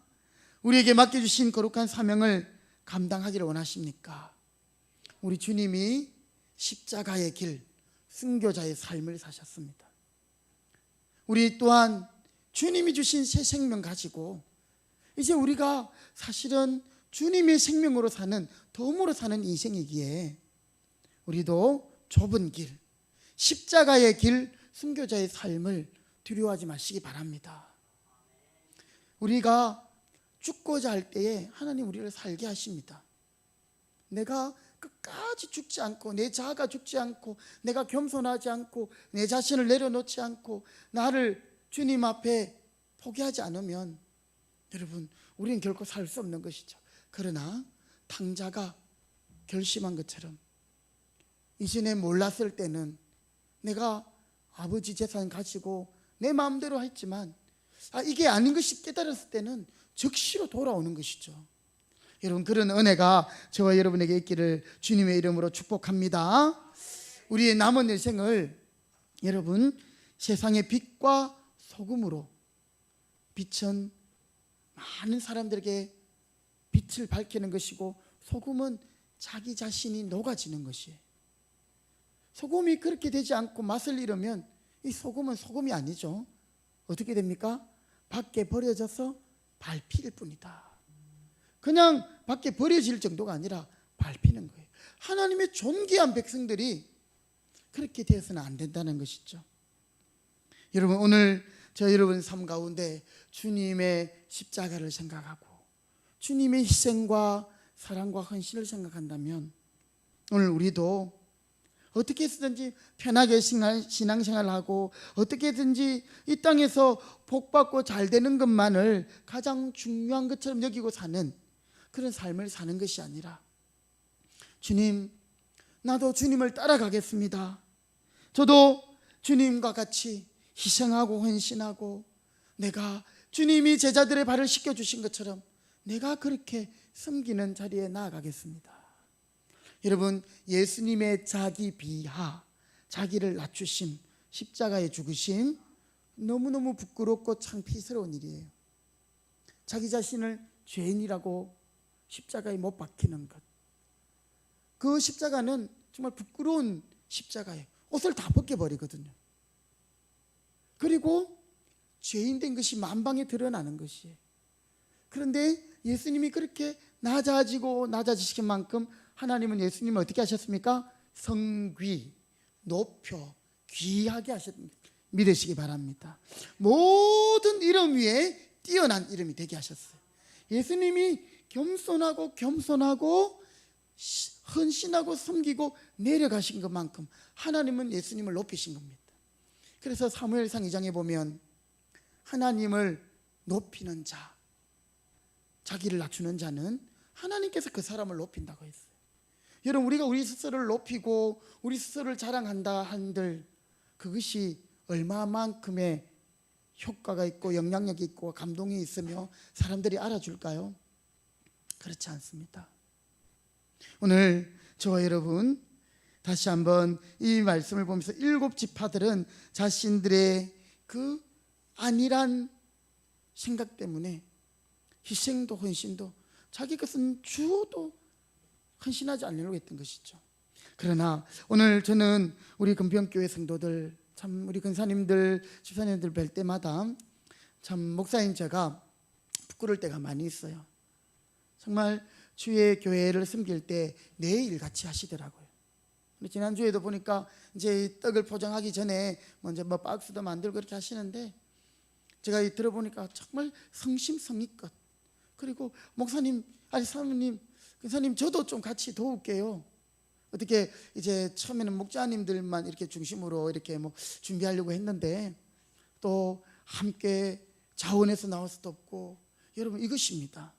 우리에게 맡겨주신 거룩한 사명을 감당하기를 원하십니까? 우리 주님이 십자가의 길, 순교자의 삶을 사셨습니다. 우리 또한 주님이 주신 새 생명 가지고 이제 우리가 사실은 주님의 생명으로 사는, 덤으로 사는 인생이기에 우리도 좁은 길, 십자가의 길, 순교자의 삶을 두려워하지 마시기 바랍니다. 우리가 죽고자 할 때에 하나님 우리를 살게 하십니다. 내가 끝까지 죽지 않고, 내 자아가 죽지 않고, 내가 겸손하지 않고, 내 자신을 내려놓지 않고 나를 주님 앞에 포기하지 않으면 여러분, 우리는 결코 살 수 없는 것이죠. 그러나 탕자가 결심한 것처럼 이전에 몰랐을 때는 내가 아버지 재산 가지고 내 마음대로 했지만 이게 아닌 것이 깨달았을 때는 즉시로 돌아오는 것이죠. 여러분, 그런 은혜가 저와 여러분에게 있기를 주님의 이름으로 축복합니다. 우리의 남은 일생을 여러분, 세상의 빛과 소금으로 빛은 많은 사람들에게 빛을 밝히는 것이고, 소금은 자기 자신이 녹아지는 것이에요. 소금이 그렇게 되지 않고 맛을 잃으면 이 소금은 소금이 아니죠. 어떻게 됩니까? 밖에 버려져서 밟힐 뿐이다. 그냥 밖에 버려질 정도가 아니라 밟히는 거예요. 하나님의 존귀한 백성들이 그렇게 되어서는 안 된다는 것이죠. 여러분, 오늘 저 여러분 삶 가운데 주님의 십자가를 생각하고 주님의 희생과 사랑과 헌신을 생각한다면, 오늘 우리도 어떻게 해서든지 편하게 신앙생활을 하고 어떻게든지 이 땅에서 복받고 잘 되는 것만을 가장 중요한 것처럼 여기고 사는 그런 삶을 사는 것이 아니라, 주님, 나도 주님을 따라가겠습니다. 저도 주님과 같이 희생하고 헌신하고 내가 주님이 제자들의 발을 씻겨주신 것처럼 내가 그렇게 섬기는 자리에 나아가겠습니다. 여러분, 예수님의 자기 비하, 자기를 낮추심, 십자가에 죽으심, 너무너무 부끄럽고 창피스러운 일이에요. 자기 자신을 죄인이라고 십자가에 못 박히는 것, 그 십자가는 정말 부끄러운 십자가예요. 옷을 다 벗겨버리거든요. 그리고 죄인 된 것이 만방에 드러나는 것이에요. 그런데 예수님이 그렇게 낮아지신 만큼 하나님은 예수님을 어떻게 하셨습니까? 성귀, 높여, 귀하게 하셨습니다. 믿으시기 바랍니다. 모든 이름 위에 뛰어난 이름이 되게 하셨어요. 예수님이 겸손하고 헌신하고 섬기고 내려가신 것만큼 하나님은 예수님을 높이신 겁니다. 그래서 사무엘상 2장에 보면 하나님을 높이는 자, 자기를 낮추는 자는 하나님께서 그 사람을 높인다고 했어요. 여러분, 우리가 우리 스스로를 높이고 우리 스스로를 자랑한다 한들 그것이 얼마만큼의 효과가 있고 영향력이 있고 감동이 있으며 사람들이 알아줄까요? 그렇지 않습니다. 오늘 저와 여러분 다시 한번 이 말씀을 보면서 7 지파들은 자신들의 그 안일한 생각 때문에 희생도 헌신도 자기 것은 주어도 헌신하지 않으려고 했던 것이죠. 그러나 오늘 저는 우리 금평교회 성도들, 참 우리 근사님들, 집사님들 뵐 때마다 참 목사인 제가 부끄러울 때가 많이 있어요. 정말 주의 교회를 섬길 때 내 일 같이 하시더라고요. 지난주에도 보니까 이제 떡을 포장하기 전에 먼저 뭐 박스도 만들고 그렇게 하시는데, 제가 들어보니까 정말 성심성의껏, 그리고 목사님, 아니 사모님, 근사님 저도 좀 같이 도울게요. 어떻게 이제 처음에는 목자님들만 이렇게 중심으로 이렇게 뭐 준비하려고 했는데 또 함께 자원해서 나올 수도 없고, 여러분 이것입니다.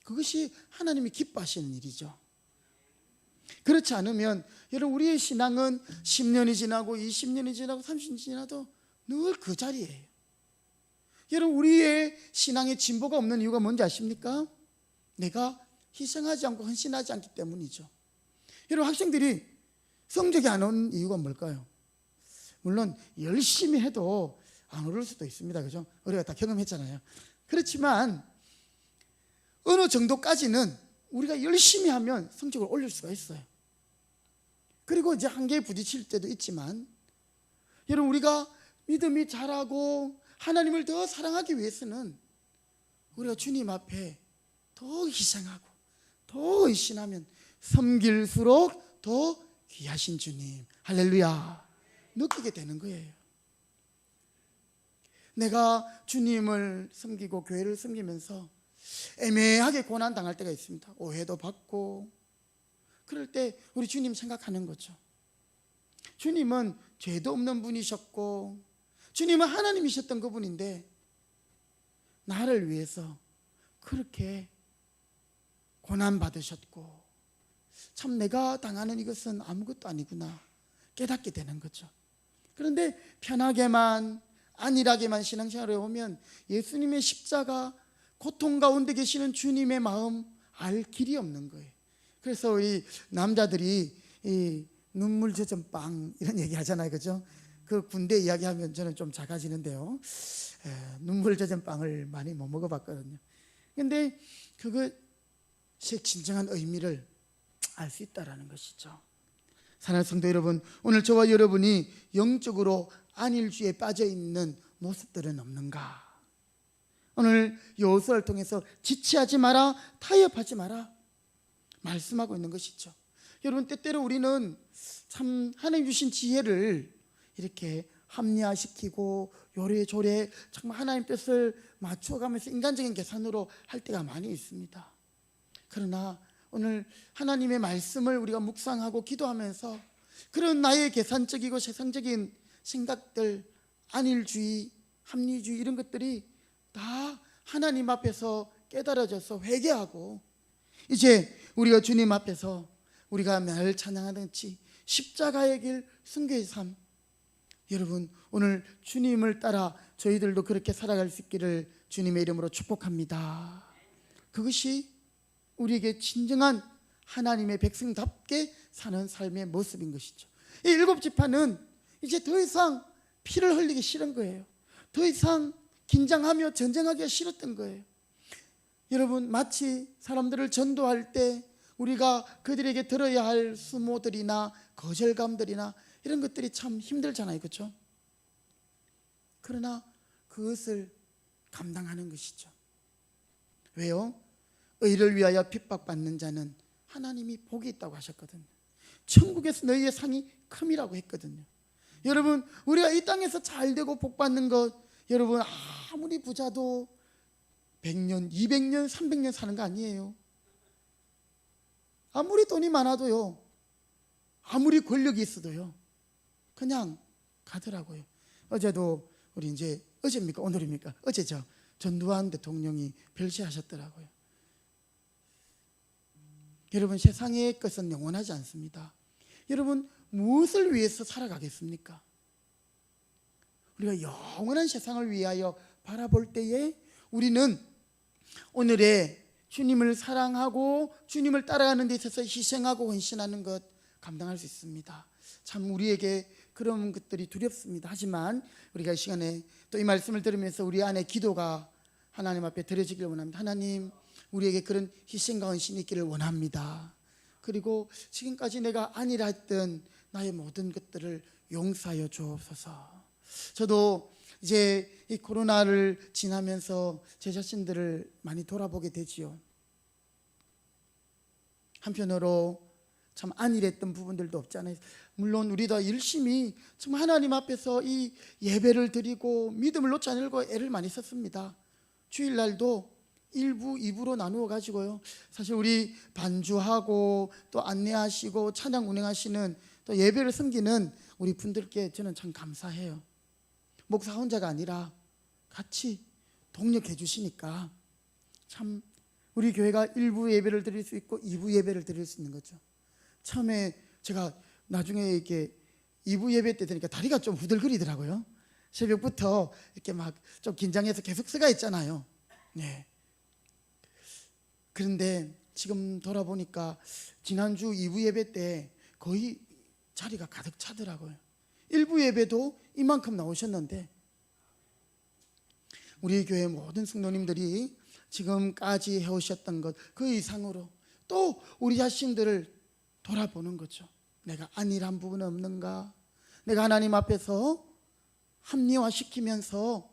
그것이 하나님이 기뻐하시는 일이죠. 그렇지 않으면 여러분 우리의 신앙은 10년이 지나고 20년이 지나고 30년이 지나도 늘 그 자리예요. 여러분 우리의 신앙에 진보가 없는 이유가 뭔지 아십니까? 내가 희생하지 않고 헌신하지 않기 때문이죠. 여러분 학생들이 성적이 안 오는 이유가 뭘까요? 물론 열심히 해도 안 오를 수도 있습니다. 그죠? 우리가 다 경험했잖아요. 그렇지만 어느 정도까지는 우리가 열심히 하면 성적을 올릴 수가 있어요. 그리고 이제 한계에 부딪힐 때도 있지만, 여러분 우리가 믿음이 자라고 하나님을 더 사랑하기 위해서는 우리가 주님 앞에 더 희생하고 더 헌신하면 섬길수록 더 귀하신 주님, 할렐루야, 느끼게 되는 거예요. 내가 주님을 섬기고 교회를 섬기면서 애매하게 고난 당할 때가 있습니다. 오해도 받고. 그럴 때 우리 주님 생각하는 거죠. 주님은 죄도 없는 분이셨고 주님은 하나님이셨던 그분인데 나를 위해서 그렇게 고난 받으셨고, 참 내가 당하는 이것은 아무것도 아니구나 깨닫게 되는 거죠. 그런데 편하게만 안일하게만 신앙생활을 해보면 예수님의 십자가 고통 가운데 계시는 주님의 마음 알 길이 없는 거예요. 그래서 우리 남자들이 이 눈물 젖은 빵 이런 얘기 하잖아요, 그죠? 그 군대 이야기하면 저는 좀 작아지는데요. 눈물 젖은 빵을 많이 못 먹어봤거든요. 근데 그것이 진정한 의미를 알 수 있다라는 것이죠. 사랑하는 성도 여러분, 오늘 저와 여러분이 영적으로 안일주의에 빠져 있는 모습들은 없는가? 오늘 여호수아를 통해서 지체하지 마라, 타협하지 마라 말씀하고 있는 것이죠. 여러분, 때때로 우리는 참 하나님 주신 지혜를 이렇게 합리화시키고 요래조래 정말 하나님 뜻을 맞춰가면서 인간적인 계산으로 할 때가 많이 있습니다. 그러나 오늘 하나님의 말씀을 우리가 묵상하고 기도하면서 그런 나의 계산적이고 세상적인 생각들, 안일주의, 합리주의 이런 것들이 다 하나님 앞에서 깨달아져서 회개하고 이제 우리가 주님 앞에서 우리가 날 찬양하듯이 십자가의 길, 순교의 삶, 여러분 오늘 주님을 따라 저희들도 그렇게 살아갈 수 있기를 주님의 이름으로 축복합니다. 그것이 우리에게 진정한 하나님의 백성답게 사는 삶의 모습인 것이죠. 이 일곱 지파는 이제 더 이상 피를 흘리기 싫은 거예요. 더 이상 긴장하며 전쟁하기가 싫었던 거예요. 여러분, 마치 사람들을 전도할 때 우리가 그들에게 들어야 할 수모들이나 거절감들이나 이런 것들이 참 힘들잖아요, 그렇죠? 그러나 그것을 감당하는 것이죠. 왜요? 의를 위하여 핍박받는 자는 하나님이 복이 있다고 하셨거든요. 천국에서 너희의 상이 큼이라고 했거든요. 여러분, 우리가 이 땅에서 잘되고 복받는 것, 여러분 아무리 부자도 100년, 200년, 300년 사는 거 아니에요. 아무리 돈이 많아도요, 아무리 권력이 있어도요, 그냥 가더라고요. 어제도 우리 이제 어제입니까 오늘입니까? 어제죠. 전두환 대통령이 별세하셨더라고요. 여러분, 세상의 것은 영원하지 않습니다. 여러분, 무엇을 위해서 살아가겠습니까? 우리가 영원한 세상을 위하여 바라볼 때에 우리는 오늘의 주님을 사랑하고 주님을 따라가는 데 있어서 희생하고 헌신하는 것 감당할 수 있습니다. 참 우리에게 그런 것들이 두렵습니다. 하지만 우리가 이 시간에 또 이 말씀을 들으면서 우리 안에 기도가 하나님 앞에 드려지기를 원합니다. 하나님, 우리에게 그런 희생과 헌신이 있기를 원합니다. 그리고 지금까지 내가 아니라 했던 나의 모든 것들을 용서하여 주옵소서. 저도 이제 이 코로나를 지나면서 제 자신들을 많이 돌아보게 되지요. 한편으로 참 안일했던 부분들도 없지 않아요. 물론 우리도 열심히 정말 하나님 앞에서 이 예배를 드리고 믿음을 놓지 않으려고 애를 많이 썼습니다. 주일날도 1부, 2부로 나누어 가지고요. 사실 우리 반주하고 또 안내하시고 찬양 운행하시는 또 예배를 섬기는 우리 분들께 저는 참 감사해요. 목사 혼자가 아니라 같이 동력해 주시니까 참 우리 교회가 1부 예배를 드릴 수 있고 2부 예배를 드릴 수 있는 거죠. 처음에 제가 나중에 이렇게 2부 예배 때 되니까 다리가 좀 후들거리더라고요. 새벽부터 이렇게 막 좀 긴장해서 계속 쓰가 있잖아요. 네. 그런데 지금 돌아보니까 지난주 2부 예배 때 거의 자리가 가득 차더라고요. 1부 예배도 이만큼 나오셨는데 우리 교회 모든 성도님들이 지금까지 해오셨던 것 그 이상으로 또 우리 자신들을 돌아보는 거죠. 내가 안일한 부분은 없는가? 내가 하나님 앞에서 합리화시키면서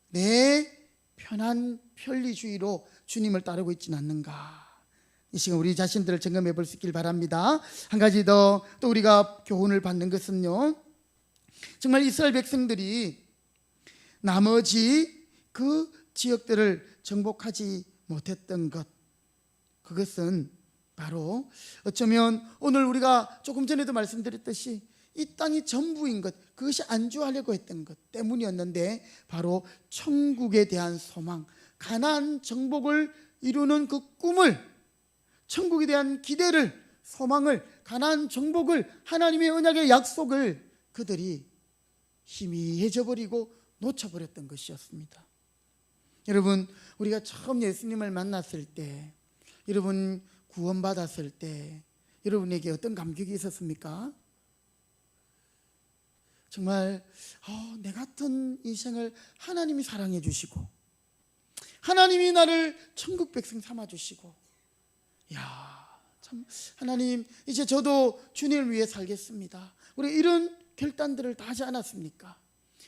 내 편한 편리주의로 주님을 따르고 있지는 않는가? 이 시간 우리 자신들을 점검해 볼 수 있길 바랍니다. 한 가지 더 또 우리가 교훈을 받는 것은요, 정말 이스라엘 백성들이 나머지 그 지역들을 정복하지 못했던 것, 그것은 바로 어쩌면 오늘 우리가 조금 전에도 말씀드렸듯이 이 땅이 전부인 것, 그것이 안주하려고 했던 것 때문이었는데 바로 천국에 대한 소망, 가나안 정복을 이루는 그 꿈을, 천국에 대한 기대를, 소망을, 가나안 정복을, 하나님의 언약의 약속을 그들이 희미해져 버리고 놓쳐버렸던 것이었습니다. 여러분, 우리가 처음 예수님을 만났을 때, 여러분 구원받았을 때 여러분에게 어떤 감격이 있었습니까? 정말 내 같은 인생을 하나님이 사랑해 주시고 하나님이 나를 천국 백성 삼아 주시고, 참 하나님, 이제 저도 주님을 위해 살겠습니다. 우리 이런 결단들을 다 하지 않았습니까?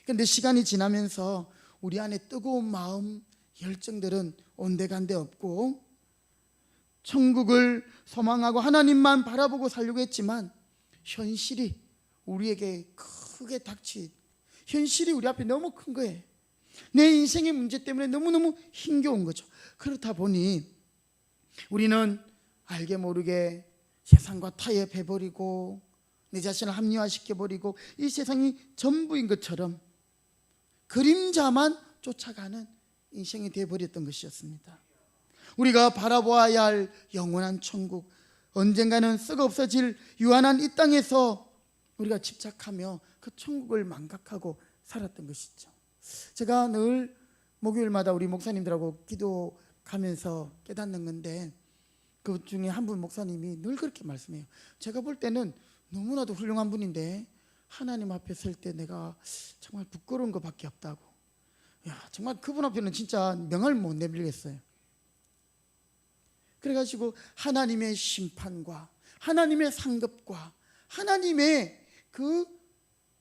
그런데 시간이 지나면서 우리 안에 뜨거운 마음, 열정들은 온데간데 없고 천국을 소망하고 하나님만 바라보고 살려고 했지만 현실이 우리에게 크게 닥친, 현실이 우리 앞에 너무 큰 거예요. 내 인생의 문제 때문에 너무너무 힘겨운 거죠. 그렇다 보니 우리는 알게 모르게 세상과 타협해버리고 내 자신을 합리화시켜버리고 이 세상이 전부인 것처럼 그림자만 쫓아가는 인생이 되어버렸던 것이었습니다. 우리가 바라보아야 할 영원한 천국, 언젠가는 썩어 없어질 유한한 이 땅에서 우리가 집착하며 그 천국을 망각하고 살았던 것이죠. 제가 늘 목요일마다 우리 목사님들하고 기도 가면서 깨닫는 건데, 그 중에 한 분 목사님이 늘 그렇게 말씀해요. 제가 볼 때는 너무나도 훌륭한 분인데 하나님 앞에 설 때 내가 정말 부끄러운 것밖에 없다고. 정말 그분 앞에는 진짜 명을 못 내밀겠어요. 그래가지고 하나님의 심판과 하나님의 상급과 하나님의 그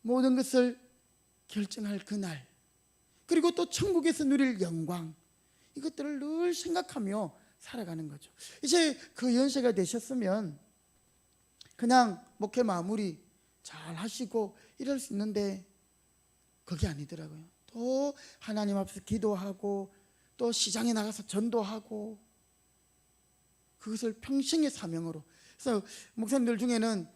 모든 것을 결정할 그날, 그리고 또 천국에서 누릴 영광, 이것들을 늘 생각하며 살아가는 거죠. 이제 그 연세가 되셨으면 그냥 목회 마무리 잘 하시고 이럴 수 있는데 그게 아니더라고요. 또 하나님 앞에서 기도하고 또 시장에 나가서 전도하고, 그것을 평생의 사명으로. 그래서 목사님들 중에는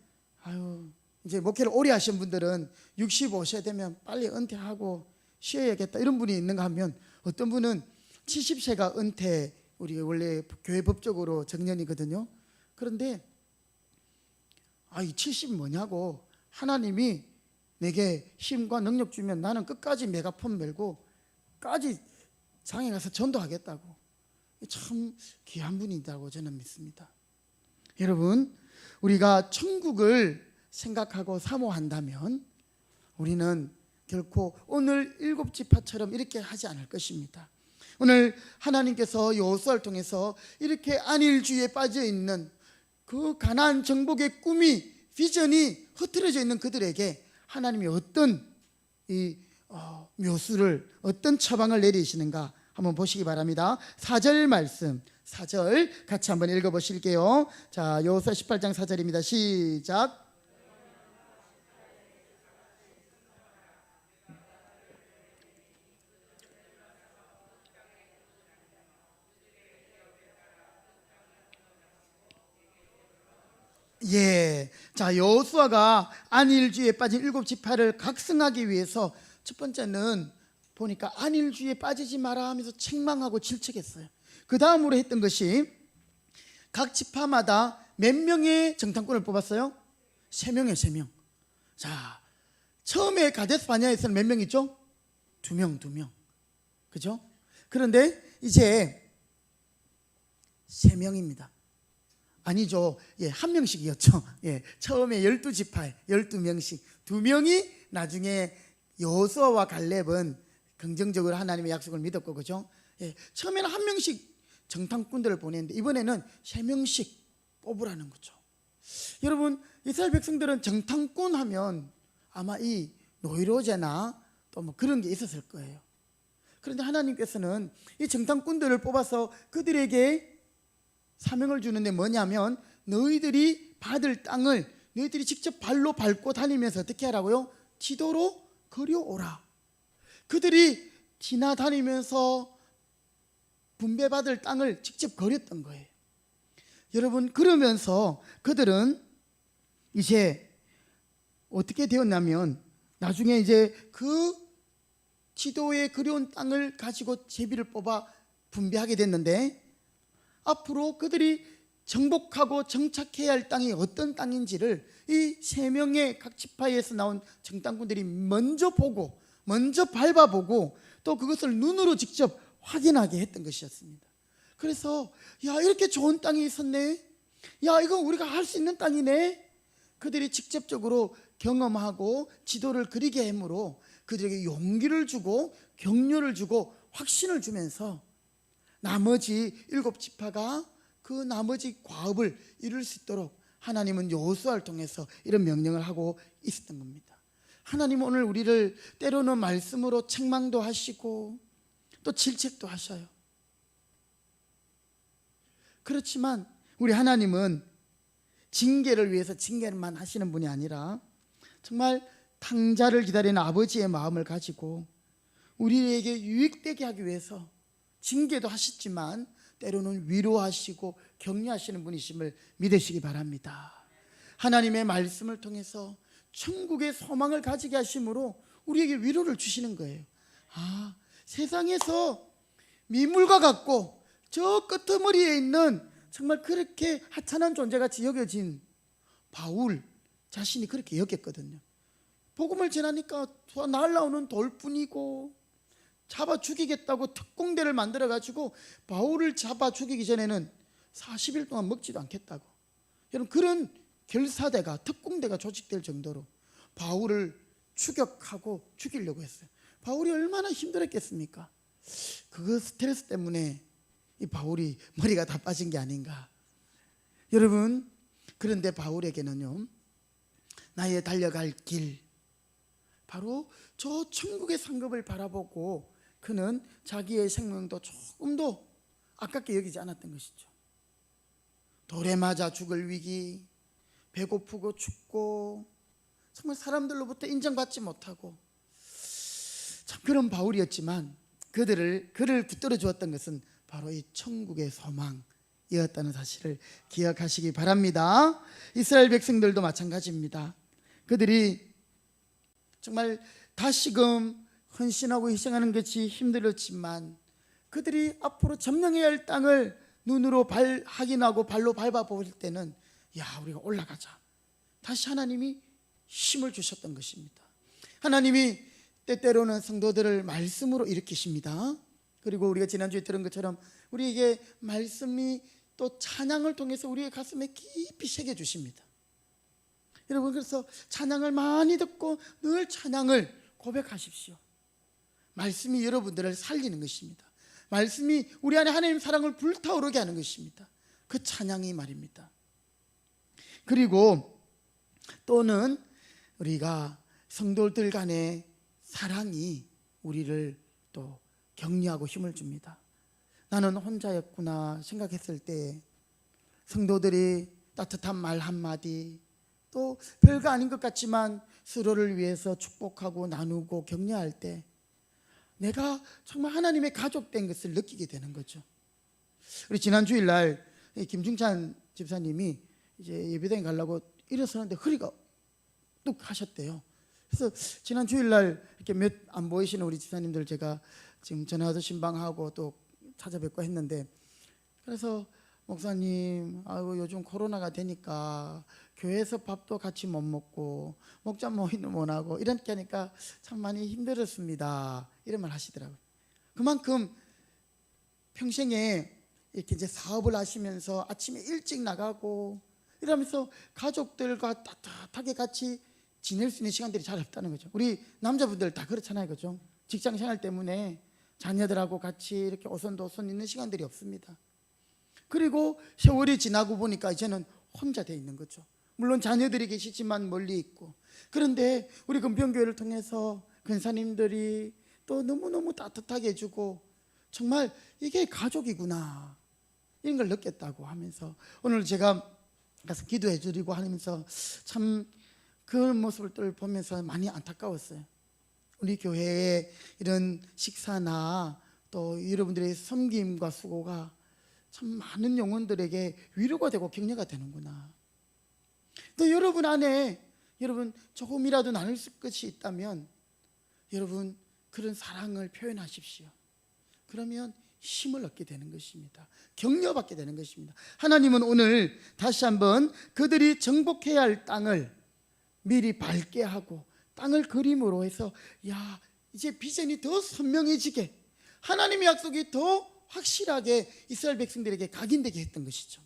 이제 목회를 오래 하신 분들은 65세 되면 빨리 은퇴하고 쉬어야겠다 이런 분이 있는가 하면, 어떤 분은 70세가 은퇴, 우리 원래 교회 법적으로 정년이거든요. 그런데 이 70이 뭐냐고, 하나님이 내게 힘과 능력 주면 나는 끝까지 메가폰 메고 끝까지 장에 가서 전도하겠다고. 참 귀한 분이라고 저는 믿습니다. 여러분, 우리가 천국을 생각하고 사모한다면 우리는 결코 오늘 일곱 지파처럼 이렇게 하지 않을 것입니다. 오늘 하나님께서 여호수아를 통해서 이렇게 안일주의에 빠져 있는 그 가나안 정복의 꿈이, 비전이 흐트러져 있는 그들에게 하나님이 어떤 묘수를, 어떤 처방을 내리시는가 한번 보시기 바랍니다. 4절 말씀, 4절 같이 한번 읽어보실게요. 자, 여호수아 18장 4절입니다. 시작. 자, 여호수아가 안일주의에 빠진 일곱 지파를 각성하기 위해서 첫 번째는 보니까 안일주의에 빠지지 마라 하면서 책망하고 질책했어요. 그 다음으로 했던 것이 각 지파마다 몇 명의 정탐꾼을 뽑았어요? 3명이에요, 3명. 자, 처음에 가데스 바네아에서는 몇 명 있죠? 2명. 그죠? 그런데 이제 3명입니다. 아니죠. 1명씩이었죠. 처음에 12지파에 12명씩, 2명이 나중에 여호수아와 갈렙은 긍정적으로 하나님의 약속을 믿었고, 그죠? 처음에는 1명씩 정탐꾼들을 보냈는데 이번에는 3명씩 뽑으라는 거죠. 여러분, 이스라엘 백성들은 정탐꾼 하면 아마 이 노이로제나 또 뭐 그런 게 있었을 거예요. 그런데 하나님께서는 이 정탐꾼들을 뽑아서 그들에게 사명을 주는데 뭐냐면, 너희들이 받을 땅을 너희들이 직접 발로 밟고 다니면서 어떻게 하라고요? 지도로 그려오라. 그들이 지나다니면서 분배받을 땅을 직접 그렸던 거예요. 여러분, 그러면서 그들은 이제 어떻게 되었냐면, 나중에 이제 그 지도에 그려온 땅을 가지고 제비를 뽑아 분배하게 됐는데, 앞으로 그들이 정복하고 정착해야 할 땅이 어떤 땅인지를 이 3명의 각 지파에서 나온 정탐꾼들이 먼저 보고 먼저 밟아보고 또 그것을 눈으로 직접 확인하게 했던 것이었습니다. 그래서 야, 이렇게 좋은 땅이 있었네, 야, 이거 우리가 할 수 있는 땅이네. 그들이 직접적으로 경험하고 지도를 그리게 함으로 그들에게 용기를 주고 격려를 주고 확신을 주면서 나머지 7지파가 그 나머지 과업을 이룰 수 있도록 하나님은 여호수아를 통해서 이런 명령을 하고 있었던 겁니다. 하나님은 오늘 우리를 때로는 말씀으로 책망도 하시고 또 질책도 하셔요. 그렇지만 우리 하나님은 징계를 위해서 징계만 하시는 분이 아니라 정말 탕자를 기다리는 아버지의 마음을 가지고 우리에게 유익되게 하기 위해서 징계도 하시지만 때로는 위로하시고 격려하시는 분이심을 믿으시기 바랍니다. 하나님의 말씀을 통해서 천국의 소망을 가지게 하심으로 우리에게 위로를 주시는 거예요. 아, 세상에서 미물과 같고 저 끄트머리에 있는 정말 그렇게 하찮은 존재같이 여겨진 바울 자신이 그렇게 여겼거든요. 복음을 전하니까 날라오는 돌뿐이고 잡아 죽이겠다고 특공대를 만들어 가지고 바울을 잡아 죽이기 전에는 40일 동안 먹지도 않겠다고, 여러분 그런 결사대가 특공대가 조직될 정도로 바울을 추격하고 죽이려고 했어요. 바울이 얼마나 힘들었겠습니까? 그 스트레스 때문에 이 바울이 머리가 다 빠진 게 아닌가. 여러분, 그런데 바울에게는요, 나의 달려갈 길, 바로 저 천국의 상급을 바라보고 그는 자기의 생명도 조금도 아깝게 여기지 않았던 것이죠. 돌에 맞아 죽을 위기, 배고프고 춥고 정말 사람들로부터 인정받지 못하고 참 그런 바울이었지만 그를 붙들어 주었던 것은 바로 이 천국의 소망이었다는 사실을 기억하시기 바랍니다. 이스라엘 백성들도 마찬가지입니다. 그들이 정말 다시금 헌신하고 희생하는 것이 힘들었지만 그들이 앞으로 점령해야 할 땅을 눈으로 확인하고 발로 밟아볼 때는 야, 우리가 올라가자. 다시 하나님이 힘을 주셨던 것입니다. 하나님이 때때로는 성도들을 말씀으로 일으키십니다. 그리고 우리가 지난주에 들은 것처럼 우리에게 말씀이 또 찬양을 통해서 우리의 가슴에 깊이 새겨주십니다. 여러분, 그래서 찬양을 많이 듣고 늘 찬양을 고백하십시오. 말씀이 여러분들을 살리는 것입니다. 말씀이 우리 안에 하나님 사랑을 불타오르게 하는 것입니다. 그 찬양이 말입니다. 그리고 또는 우리가 성도들 간의 사랑이 우리를 또 격려하고 힘을 줍니다. 나는 혼자였구나 생각했을 때 성도들이 따뜻한 말 한마디, 또 별거 아닌 것 같지만 서로를 위해서 축복하고 나누고 격려할 때 내가 정말 하나님의 가족 된 것을 느끼게 되는 거죠. 우리 지난 주일날 김중찬 집사님이 이제 예배당에 가려고 일어서는데 허리가 뚝 하셨대요. 그래서 지난 주일날 이렇게 몇 안 보이시는 우리 집사님들 제가 지금 전화도 신방하고 또 찾아뵙고 했는데, 그래서 목사님, 아이고 요즘 코로나가 되니까 교회에서 밥도 같이 못 먹고 목자 모임도 못 하고 이렇게 하니까 참 많이 힘들었습니다, 이런 말 하시더라고요. 그만큼 평생에 이렇게 이제 사업을 하시면서 아침에 일찍 나가고 이러면서 가족들과 따뜻하게 같이 지낼 수 있는 시간들이 잘 없다는 거죠. 우리 남자분들 다 그렇잖아요, 그죠? 직장 생활 때문에 자녀들하고 같이 이렇게 오손도손 있는 시간들이 없습니다. 그리고 세월이 지나고 보니까 이제는 혼자 돼 있는 거죠. 물론 자녀들이 계시지만 멀리 있고. 그런데 우리 금평교회를 통해서 근사님들이 또 너무너무 따뜻하게 해주고 정말 이게 가족이구나, 이런 걸 느꼈다고 하면서 오늘 제가 가서 기도해 드리고 하면서 참 그 모습을 보면서 많이 안타까웠어요. 우리 교회의 이런 식사나 또 여러분들의 섬김과 수고가 참 많은 영혼들에게 위로가 되고 격려가 되는구나. 또 여러분 안에 여러분 조금이라도 나눌 것이 있다면 여러분 그런 사랑을 표현하십시오. 그러면 힘을 얻게 되는 것입니다. 격려받게 되는 것입니다. 하나님은 오늘 다시 한번 그들이 정복해야 할 땅을 미리 밝게 하고 땅을 그림으로 해서 야, 이제 비전이 더 선명해지게, 하나님의 약속이 더 확실하게 이스라엘 백성들에게 각인되게 했던 것이죠.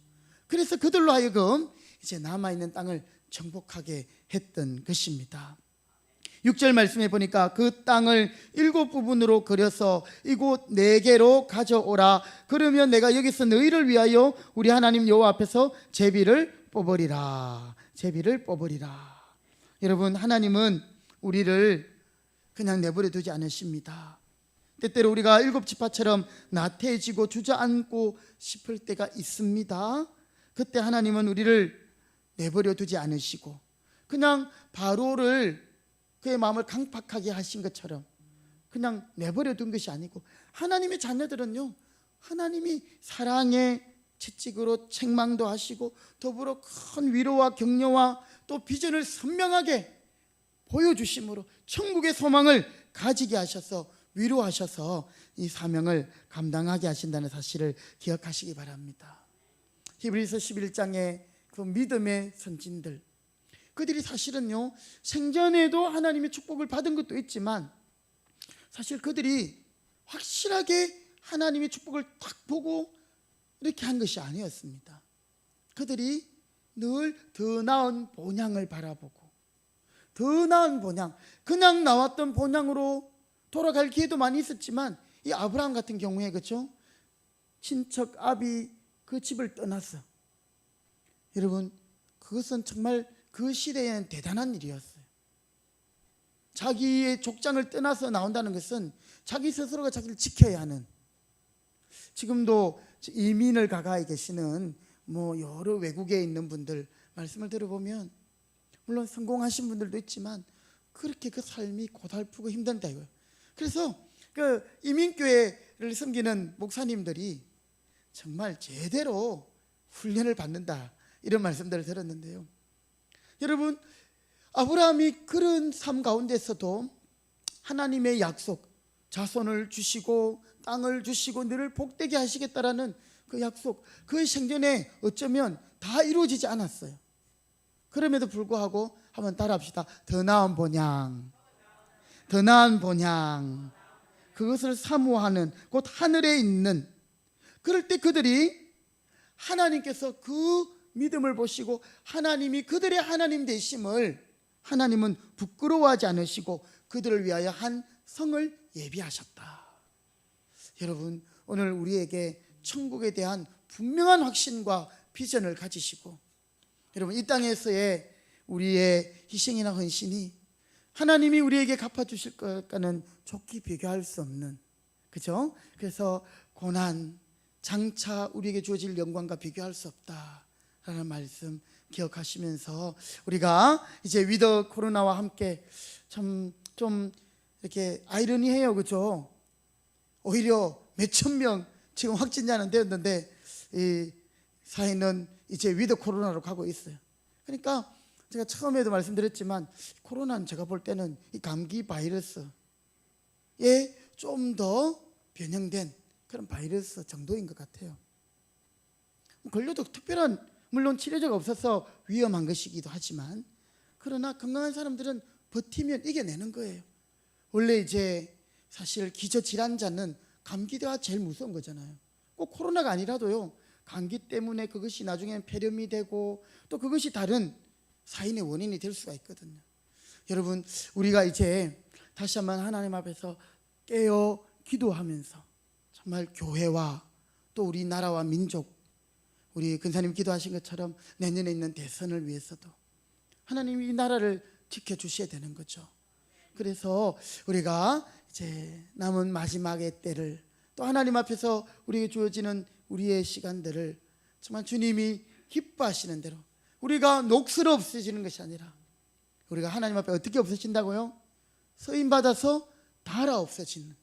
그래서 그들로 하여금 이제 남아있는 땅을 정복하게 했던 것입니다. 6절 말씀에 보니까 그 땅을 7부분으로 그려서 이곳 4개로 가져오라. 그러면 내가 여기서 너희를 위하여 우리 하나님 여호와 앞에서 제비를 뽑으리라. 제비를 뽑으리라. 여러분, 하나님은 우리를 그냥 내버려 두지 않으십니다. 때때로 우리가 7지파처럼 나태해지고 주저앉고 싶을 때가 있습니다. 그때 하나님은 우리를 내버려 두지 않으시고 그냥 바로를 그의 마음을 강팍하게 하신 것처럼 그냥 내버려 둔 것이 아니고, 하나님의 자녀들은요, 하나님이 사랑의 채찍으로 책망도 하시고 더불어 큰 위로와 격려와 또 비전을 선명하게 보여주심으로 천국의 소망을 가지게 하셔서 위로하셔서 이 사명을 감당하게 하신다는 사실을 기억하시기 바랍니다. 히브리서 11장의 그 믿음의 선진들, 그들이 사실은요, 생전에도 하나님의 축복을 받은 것도 있지만 사실 그들이 확실하게 하나님의 축복을 딱 보고 이렇게 한 것이 아니었습니다. 그들이 늘 더 나은 본향을 바라보고 더 나은 본향, 그냥 나왔던 본향으로 돌아갈 기회도 많이 있었지만 이 아브라함 같은 경우에, 그렇죠? 친척 아비 그 집을 떠났어. 여러분, 그것은 정말 그 시대에는 대단한 일이었어요. 자기의 족장을 떠나서 나온다는 것은 자기 스스로가 자기를 지켜야 하는, 지금도 이민을 가까이 계시는 여러 외국에 있는 분들 말씀을 들어보면 물론 성공하신 분들도 있지만 그렇게 그 삶이 고달프고 힘든다 이거예요. 그래서 그 이민교회를 섬기는 목사님들이 정말 제대로 훈련을 받는다 이런 말씀들을 들었는데요. 여러분, 아브라함이 그런 삶 가운데서도 하나님의 약속, 자손을 주시고 땅을 주시고 너를 복되게 하시겠다라는 그 약속, 그의 생전에 어쩌면 다 이루어지지 않았어요. 그럼에도 불구하고 한번 따라합시다. 더 나은 본향, 더 나은 본향, 그것을 사모하는 곧 하늘에 있는, 그럴 때 그들이 하나님께서 그 믿음을 보시고 하나님이 그들의 하나님 되심을 하나님은 부끄러워하지 않으시고 그들을 위하여 한 성을 예비하셨다. 여러분, 오늘 우리에게 천국에 대한 분명한 확신과 비전을 가지시고, 여러분, 이 땅에서의 우리의 희생이나 헌신이 하나님이 우리에게 갚아주실 것과는 좋게 비교할 수 없는, 그죠? 그래서 고난, 장차 우리에게 주어질 영광과 비교할 수 없다라는 말씀 기억하시면서 우리가 이제 위더 코로나와 함께 좀 이렇게 아이러니해요, 그죠? 오히려 몇천 명 지금 확진자는 되었는데 이 사회는 이제 위더 코로나로 가고 있어요. 그러니까 제가 처음에도 말씀드렸지만 코로나는 제가 볼 때는 이 감기 바이러스에 좀 더 변형된 그런 바이러스 정도인 것 같아요. 걸려도 특별한, 물론 치료제가 없어서 위험한 것이기도 하지만, 그러나 건강한 사람들은 버티면 이겨내는 거예요. 원래 이제 사실 기저질환자는 감기가 제일 무서운 거잖아요. 꼭 코로나가 아니라도요, 감기 때문에 그것이 나중에는 폐렴이 되고 또 그것이 다른 사인의 원인이 될 수가 있거든요. 여러분, 우리가 이제 다시 한번 하나님 앞에서 깨어 기도하면서 정말 교회와 또 우리 나라와 민족, 우리 근사님 기도하신 것처럼 내년에 있는 대선을 위해서도 하나님이 이 나라를 지켜주셔야 되는 거죠. 그래서 우리가 이제 남은 마지막의 때를, 또 하나님 앞에서 우리에게 주어지는 우리의 시간들을 정말 주님이 기뻐하시는 대로, 우리가 녹슬어 없어지는 것이 아니라 우리가 하나님 앞에 어떻게 없어진다고요? 서임받아서 달아 없어지는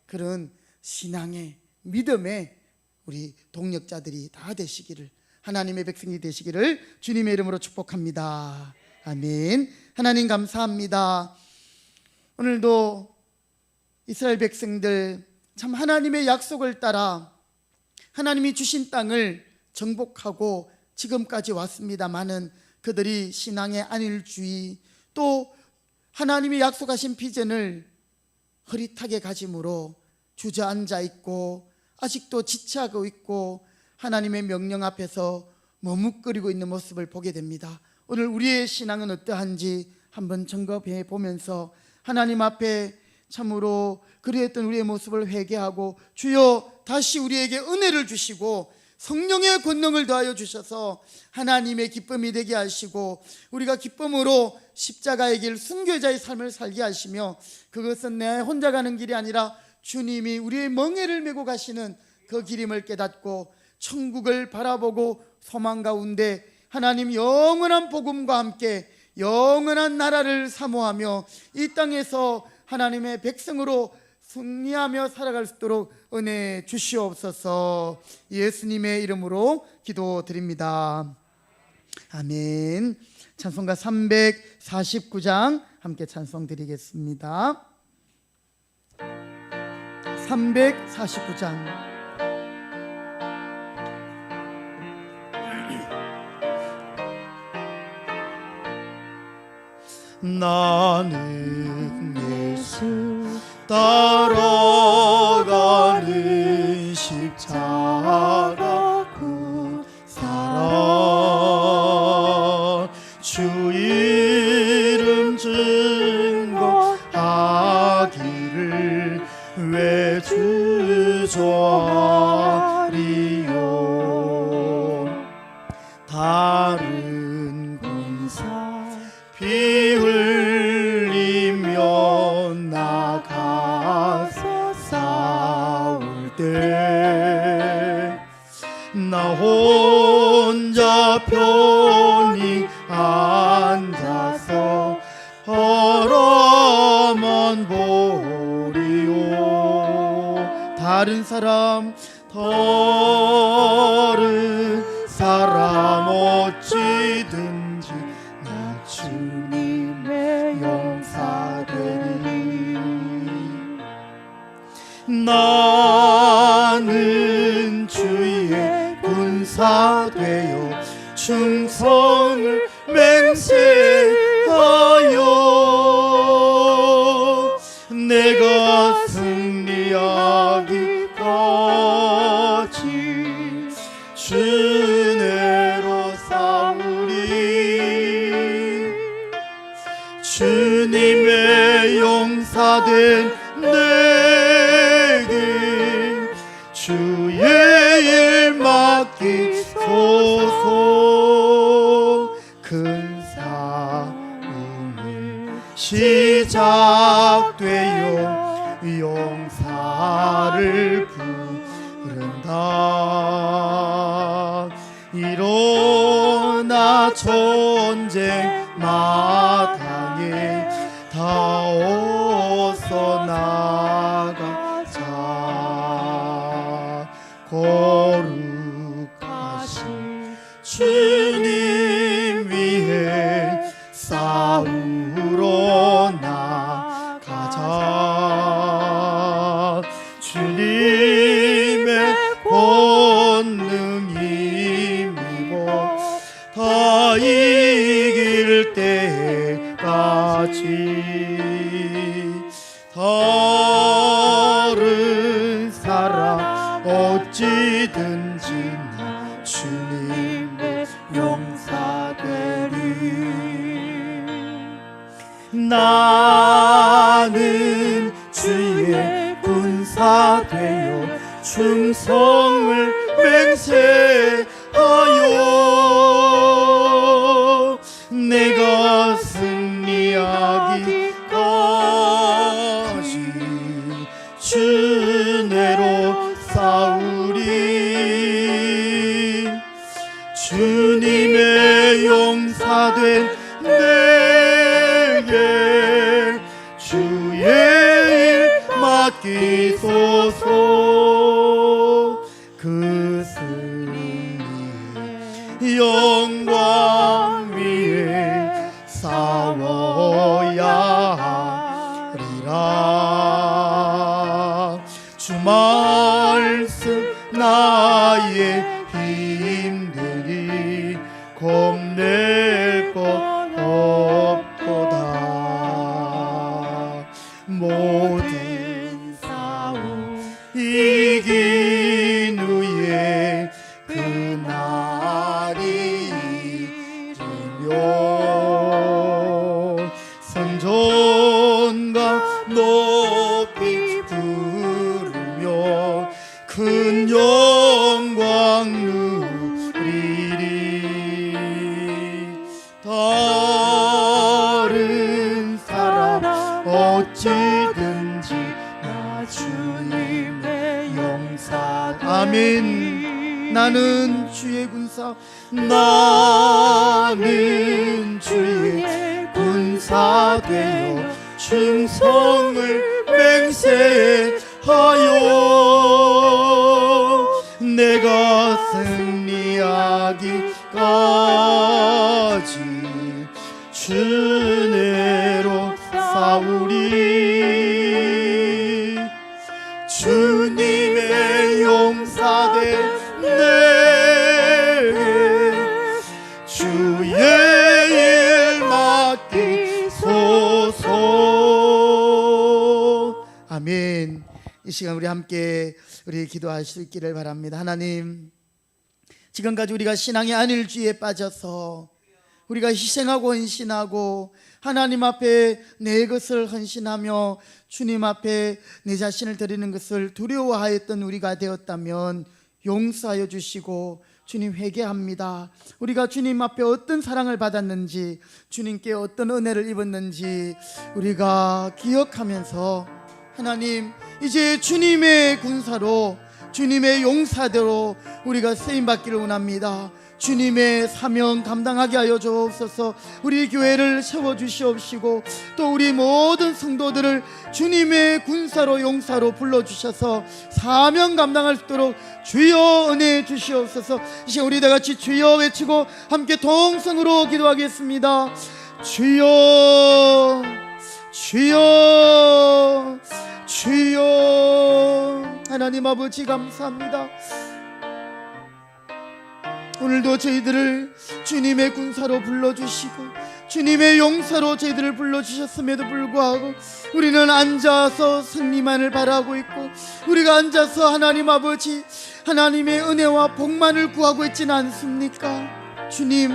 그런 신앙의, 믿음의 우리 동력자들이 다 되시기를, 하나님의 백성이 되시기를 주님의 이름으로 축복합니다. 아멘. 하나님 감사합니다. 오늘도 이스라엘 백성들 참 하나님의 약속을 따라 하나님이 주신 땅을 정복하고 지금까지 왔습니다마는 그들이 신앙의 안일주의, 또 하나님이 약속하신 비전을 흐릿하게 가짐으로 주저앉아 있고 아직도 지체하고 있고 하나님의 명령 앞에서 머뭇거리고 있는 모습을 보게 됩니다. 오늘 우리의 신앙은 어떠한지 한번 점검해 보면서 하나님 앞에 참으로 그리했던 우리의 모습을 회개하고 주여 다시 우리에게 은혜를 주시고 성령의 권능을 더하여 주셔서 하나님의 기쁨이 되게 하시고 우리가 기쁨으로 십자가의 길 순교자의 삶을 살게 하시며 그것은 내 혼자 가는 길이 아니라 주님이 우리의 멍에를 메고 가시는 그 길임을 깨닫고 천국을 바라보고 소망 가운데 하나님 영원한 복음과 함께 영원한 나라를 사모하며 이 땅에서 하나님의 백성으로 승리하며 살아갈 수 있도록 은혜 주시옵소서. 예수님의 이름으로 기도드립니다. 아멘. 찬송가 349장 함께 찬송 드리겠습니다. 349장. 나는 예수 따라가는 십자가 그 사랑 주 이름 증거하기를 왜 주저하리요. 다른 군사 피 흘리며 나가서 싸울 때 나 혼자 편히 앉아서 바라만 보리요. 다른 사람 어찌든지 나 주님의 용사되리. 나는 주의 군사 되어 충성을 맹세하여 내가 승리하기까지 주내로 싸우리. 주님의 용사된 내게 주의 일 맡기소서. 큰 싸움이 시작되어 용사를 부른다. 일어나 전쟁 마당에 다 어서 나가자. 거룩하신 주님 위해 싸우러 나가자. 주님의 권능 힘입어 다 이길 때까지. 다른 사람 어찌든지 나 주님의 용사되리. 나는 주의 군사 되어 충성을 맹세하여 내가 승리하기까지 주내로 싸우리. 주님의 용사된 내게 주의 일 맡기소서. 그 승리의 영광 위에 싸워야 하리라. 주 말씀 나의 힘들이 겁낼 것 없도다. 모든 다른 사람 어찌든지 나 주님의 용사 아멘. 나는 주의 군사, 나는 주의 군사 되어 충성을 맹세하여 내가 승리하기까지 주내로 싸우리. 주님의 용사된 내 주의 일 맡기소서. 아멘. 이 시간 우리 함께 우리 기도할 수 있기를 바랍니다. 하나님, 지금까지 우리가 신앙의 안일주의에 빠져서 우리가 희생하고 헌신하고 하나님 앞에 내 것을 헌신하며 주님 앞에 내 자신을 드리는 것을 두려워하였던 우리가 되었다면 용서하여 주시고, 주님 회개합니다. 우리가 주님 앞에 어떤 사랑을 받았는지, 주님께 어떤 은혜를 입었는지 우리가 기억하면서 하나님, 이제 주님의 군사로, 주님의 용사대로 우리가 쓰임받기를 원합니다. 주님의 사명 감당하게 하여 주옵소서. 우리 교회를 세워주시옵시고 또 우리 모든 성도들을 주님의 군사로 용사로 불러주셔서 사명 감당할 수 있도록 주여 은혜 주시옵소서. 이제 우리 다같이 주여 외치고 함께 동성으로 기도하겠습니다. 주여 주여 주여. 하나님 아버지 감사합니다. 오늘도 저희들을 주님의 군사로 불러주시고 주님의 용사로 저희들을 불러주셨음에도 불구하고 우리는 앉아서 승리만을 바라고 있고, 우리가 앉아서 하나님 아버지 하나님의 은혜와 복만을 구하고 있지는 않습니까? 주님,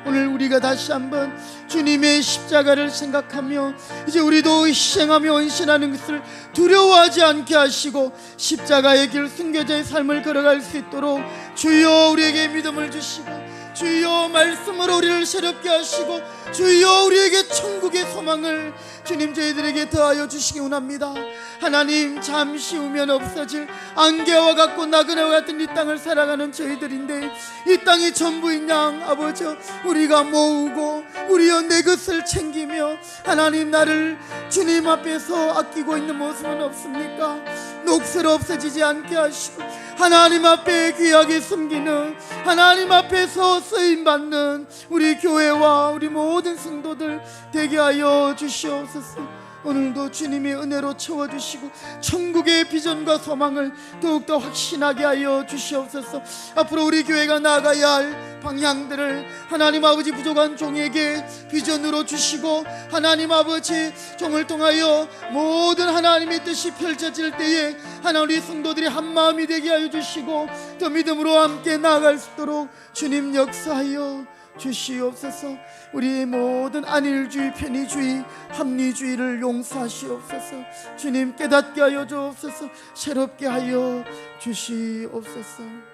오늘 우리가 다시 한번 주님의 십자가를 생각하며 이제 우리도 희생하며 헌신하는 것을 두려워하지 않게 하시고 십자가의 길, 순교자의 삶을 걸어갈 수 있도록 주여 우리에게 믿음을 주시고, 주여 말씀으로 우리를 새롭게 하시고, 주여 우리에게 천국의 소망을 주님 저희들에게 더하여 주시기 원합니다. 하나님, 잠시 후면 없어질 안개와 같고 나그네와 같은 이 땅을 살아가는 저희들인데, 이 땅이 전부인 양 아버지 우리가 모으고 우리여 내 것을 챙기며 하나님 나를 주님 앞에서 아끼고 있는 모습은 없습니까? 녹슬어 없어지지 않게 하시고 하나님 앞에 귀하게 섬기는, 하나님 앞에서 쓰임받는 우리 교회와 우리 모든 성도들 되게 하여 주시옵소서. 오늘도 주님의 은혜로 채워주시고 천국의 비전과 소망을 더욱더 확신하게 하여 주시옵소서. 앞으로 우리 교회가 나아가야 할 방향들을 하나님 아버지 부족한 종에게 비전으로 주시고, 하나님 아버지 종을 통하여 모든 하나님의 뜻이 펼쳐질 때에 하나님 우리 성도들이 한마음이 되게 하여 주시고 더 믿음으로 함께 나아갈 수 있도록 주님 역사하여 주시옵소서. 우리의 모든 안일주의, 편의주의, 합리주의를 용서하시옵소서. 주님 깨닫게 하여 주옵소서. 새롭게 하여 주시옵소서. 아멘.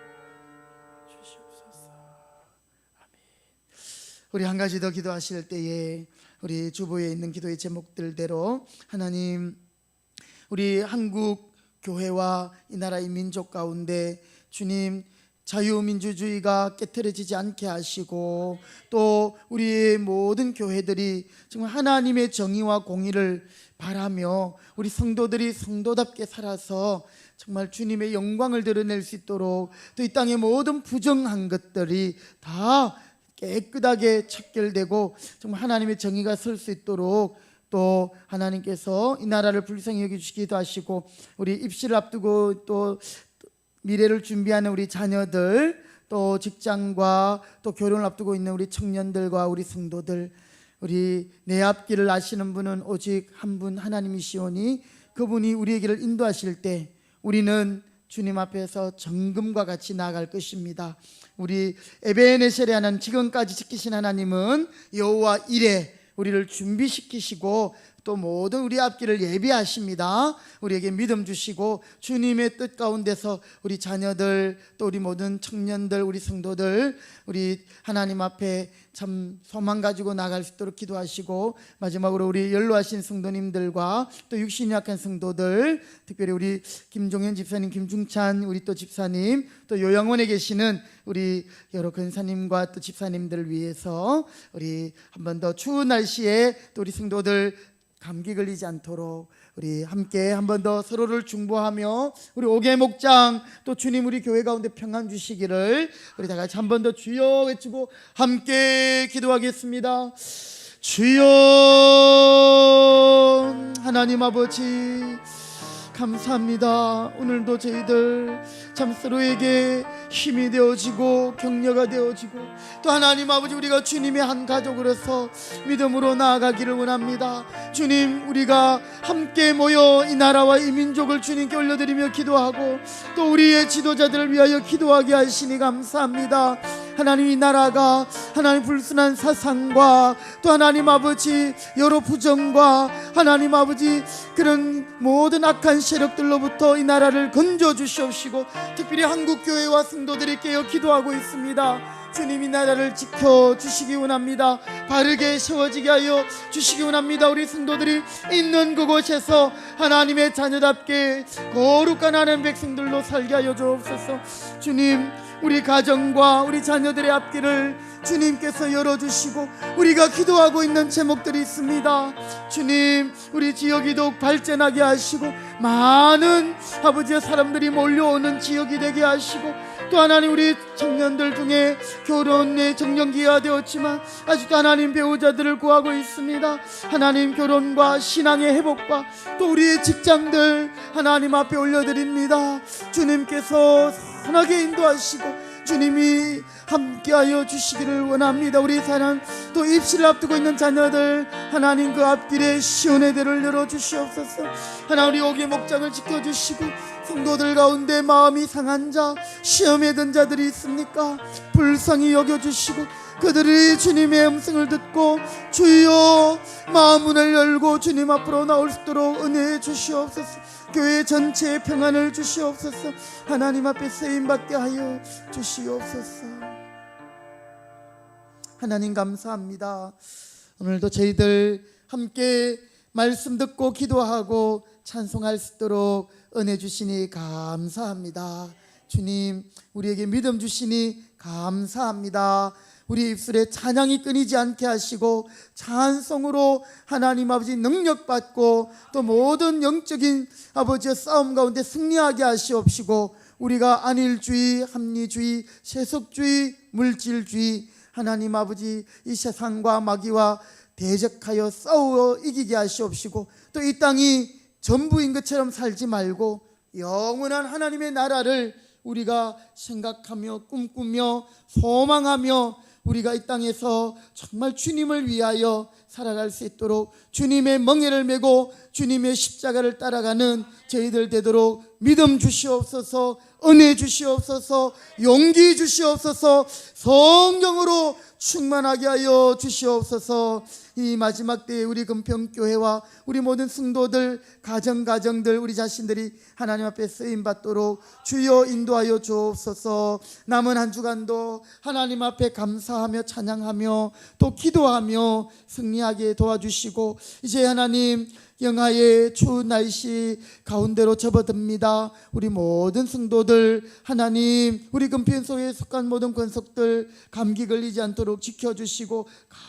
우리 한 가지 더 기도하실 때에 우리 주보에 있는 기도의 제목들대로 하나님, 우리 한국 교회와 이 나라의 민족 가운데 주님 자유민주주의가 깨트려지지 않게 하시고, 또 우리의 모든 교회들이 정말 하나님의 정의와 공의를 바라며 우리 성도들이 성도답게 살아서 정말 주님의 영광을 드러낼 수 있도록, 또 이 땅의 모든 부정한 것들이 다 깨끗하게 척결되고 정말 하나님의 정의가 설 수 있도록 또 하나님께서 이 나라를 불쌍히 여겨주시기도 하시고, 우리 입시를 앞두고 또 미래를 준비하는 우리 자녀들, 또 직장과 또 결혼을 앞두고 있는 우리 청년들과 우리 성도들, 우리 내 앞길을 아시는 분은 오직 한 분 하나님이시오니 그분이 우리의 길을 인도하실 때 우리는 주님 앞에서 정금과 같이 나아갈 것입니다. 우리 에베네셀의 하나님, 지금까지 지키신 하나님은 여호와 이레 우리를 준비시키시고 또 모든 우리 앞길을 예비하십니다. 우리에게 믿음 주시고 주님의 뜻 가운데서 우리 자녀들 또 우리 모든 청년들 우리 성도들 우리 하나님 앞에 참 소망 가지고 나갈 수 있도록 기도하시고 마지막으로 우리 연로하신 성도님들과 또 육신이 약한 성도들 특별히 우리 김종현 집사님, 김중찬 우리 또 집사님 또 요양원에 계시는 우리 여러 근사님과 또 집사님들을 위해서 우리 한 번 더 추운 날씨에 또 우리 성도들 감기 걸리지 않도록 우리 함께 한 번 더 서로를 중보하며 우리 옥의 목장 또 주님 우리 교회 가운데 평안 주시기를 우리 다 같이 한 번 더 주여 외치고 함께 기도하겠습니다. 주여 하나님 아버지 감사합니다. 오늘도 저희들 참 서로에게 힘이 되어지고 격려가 되어지고 또 하나님 아버지 우리가 주님의 한 가족으로서 믿음으로 나아가기를 원합니다. 주님 우리가 함께 모여 이 나라와 이 민족을 주님께 올려드리며 기도하고 또 우리의 지도자들을 위하여 기도하게 하시니 감사합니다. 하나님 이 나라가 하나님 불순한 사상과 또 하나님 아버지 여러 부정과 하나님 아버지 그런 모든 악한 세력들로부터 이 나라를 건져 주시옵시고 특별히 한국교회와 성도들이 깨어 기도하고 있습니다. 주님 이 나라를 지켜주시기 원합니다. 바르게 세워지게 하여 주시기 원합니다. 우리 성도들이 있는 그곳에서 하나님의 자녀답게 거룩한 하나님 백성들로 살게 하여 주옵소서. 주님 우리 가정과 우리 자녀들의 앞길을 주님께서 열어주시고 우리가 기도하고 있는 제목들이 있습니다. 주님 우리 지역이 더욱 발전하게 하시고 많은 아버지의 사람들이 몰려오는 지역이 되게 하시고 또 하나님 우리 청년들 중에 결혼의 정년기가 되었지만 아직도 하나님 배우자들을 구하고 있습니다. 하나님 결혼과 신앙의 회복과 또 우리의 직장들 하나님 앞에 올려드립니다. 주님께서 선하게 인도하시고 주님이 함께하여 주시기를 원합니다. 우리 사랑 또 입시를 앞두고 있는 자녀들 하나님 그 앞길에 시온의 대를 열어주시옵소서. 하나님 우리 옥의 목장을 지켜주시고 성도들 가운데 마음이 상한 자 시험에 든 자들이 있습니까? 불쌍히 여겨주시고 그들이 주님의 음성을 듣고 주여 마음문을 열고 주님 앞으로 나올 수 있도록 은혜해 주시옵소서. 교회 전체에 평안을 주시옵소서. 하나님 앞에 쓰임받게 하여 주시옵소서. 하나님 감사합니다. 오늘도 저희들 함께 말씀 듣고 기도하고 찬송할 수 있도록 은혜 주시니 감사합니다. 주님 우리에게 믿음 주시니 감사합니다. 우리 입술에 찬양이 끊이지 않게 하시고 찬송으로 하나님 아버지 능력받고 또 모든 영적인 아버지의 싸움 가운데 승리하게 하시옵시고 우리가 안일주의, 합리주의, 세속주의, 물질주의 하나님 아버지 이 세상과 마귀와 대적하여 싸워 이기게 하시옵시고 또 이 땅이 전부인 것처럼 살지 말고 영원한 하나님의 나라를 우리가 생각하며 꿈꾸며 소망하며 우리가 이 땅에서 정말 주님을 위하여 살아갈 수 있도록 주님의 멍에를 메고 주님의 십자가를 따라가는 저희들 되도록 믿음 주시옵소서. 은혜 주시옵소서. 용기 주시옵소서. 성령으로 충만하게 하여 주시옵소서. 이 마지막 때에 우리 금평교회와 우리 모든 성도들 가정들 우리 자신들이 하나님 앞에 쓰임받도록 주여 인도하여 주옵소서. 남은 한 주간도 하나님 앞에 감사하며 찬양하며 또 기도하며 승리하게 도와주시고 이제 하나님 영하의 추운 날씨 가운데로 접어듭니다. 우리 모든 성도들 하나님 우리 금편소에 속한 모든 권속들 감기 걸리지 않도록 지켜주시고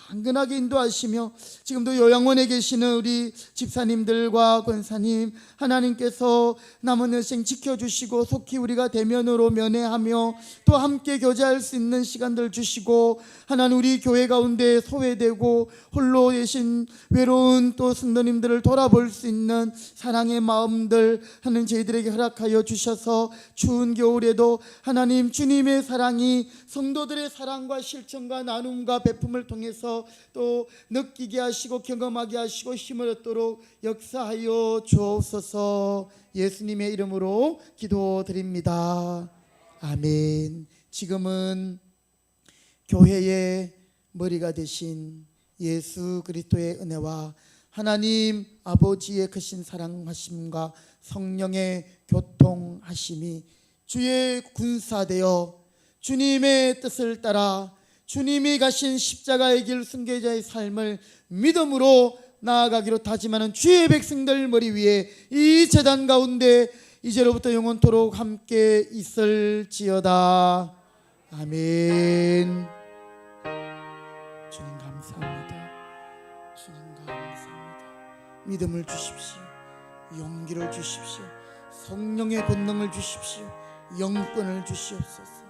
강건하게 인도하시며 지금도 요양원에 계시는 우리 집사님들과 권사님 하나님께서 남은 여생 지켜주시고 속히 우리가 대면으로 면회하며 또 함께 교제할 수 있는 시간들 주시고 하나님 우리 교회 가운데 소외되고 홀로 계신 외로운 또 성도님들을 돌아볼 수 있는 사랑의 마음들 하나님 저희들에게 허락하여 주셔서 추운 겨울에도 하나님 주님의 사랑이 성도들의 사랑과 실천과 나눔과 베품을 통해서 또 느끼게 하시고 경험하게 하시고 힘을 얻도록 역사하여 주옵소서. 예수님의 이름으로 기도드립니다. 아멘. 지금은 교회의 머리가 되신 예수 그리스도의 은혜와 하나님 아버지의 크신 사랑하심과 성령의 교통하심이 주의 군사되어 주님의 뜻을 따라 주님이 가신 십자가의 길 순교자의 삶을 믿음으로 나아가기로 다짐하는 주의 백성들 머리 위에 이 제단 가운데 이제로부터 영원토록 함께 있을지어다. 아멘. 주님 감사합니다. 주님 감사합니다. 믿음을 주십시오. 용기를 주십시오. 성령의 권능을 주십시오. 영권을 주시옵소서.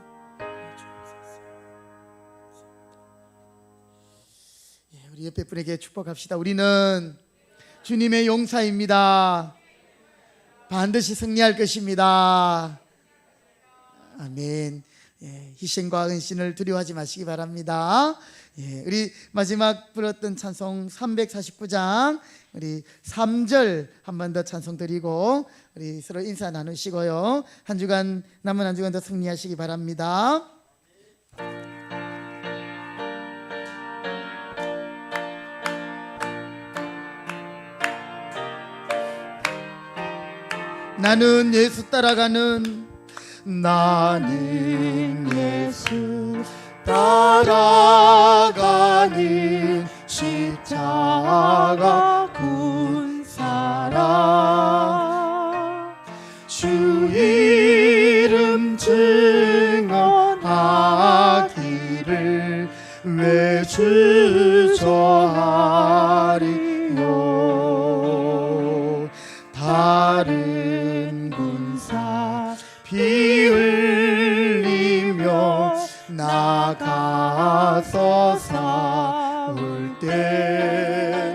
우리 옆에 분에게 축복합시다. 우리는 주님의 용사입니다. 반드시 승리할 것입니다. 아멘. 희생과 은신을 두려워하지 마시기 바랍니다. 우리 마지막 불렀던 찬송 349장 우리 3절 한 번 더 찬송 드리고 우리 서로 인사 나누시고요. 한 주간 남은 한 주간 더 승리하시기 바랍니다. 나는 예수 따라가는 십자가 군사라 주 이름 증언하기를 외주저하리요. 다른 군사 피 흘리며 나가서 싸울 때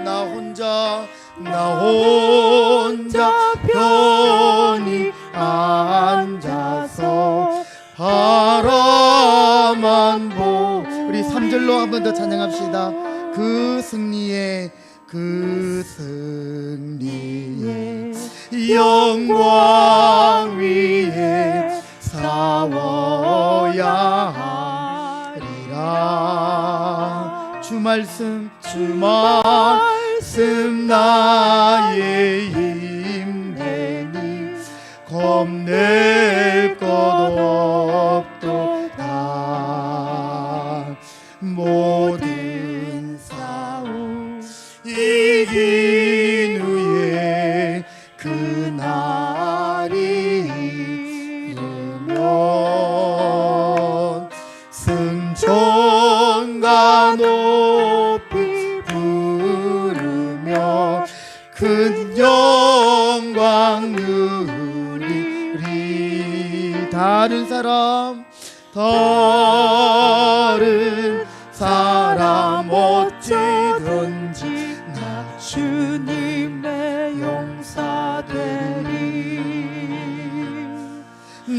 나 혼자 편히 앉아서 바라만 보. 우리 3절로 한 번 더 찬양합시다. 그 승리의 영광 위에 싸워야 하리라. 주 말씀 나의 힘내니 겁낼 것 없도다. 모든 싸움 이긴 후에 그날이 이르면 승천과 높이 부르며 큰 영광 누리리. 다른 사람 어찌든지 나 주님의 용사 되리.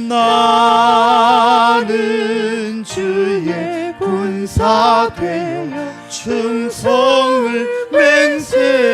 나는 주의 군사 되어 충성을 맹세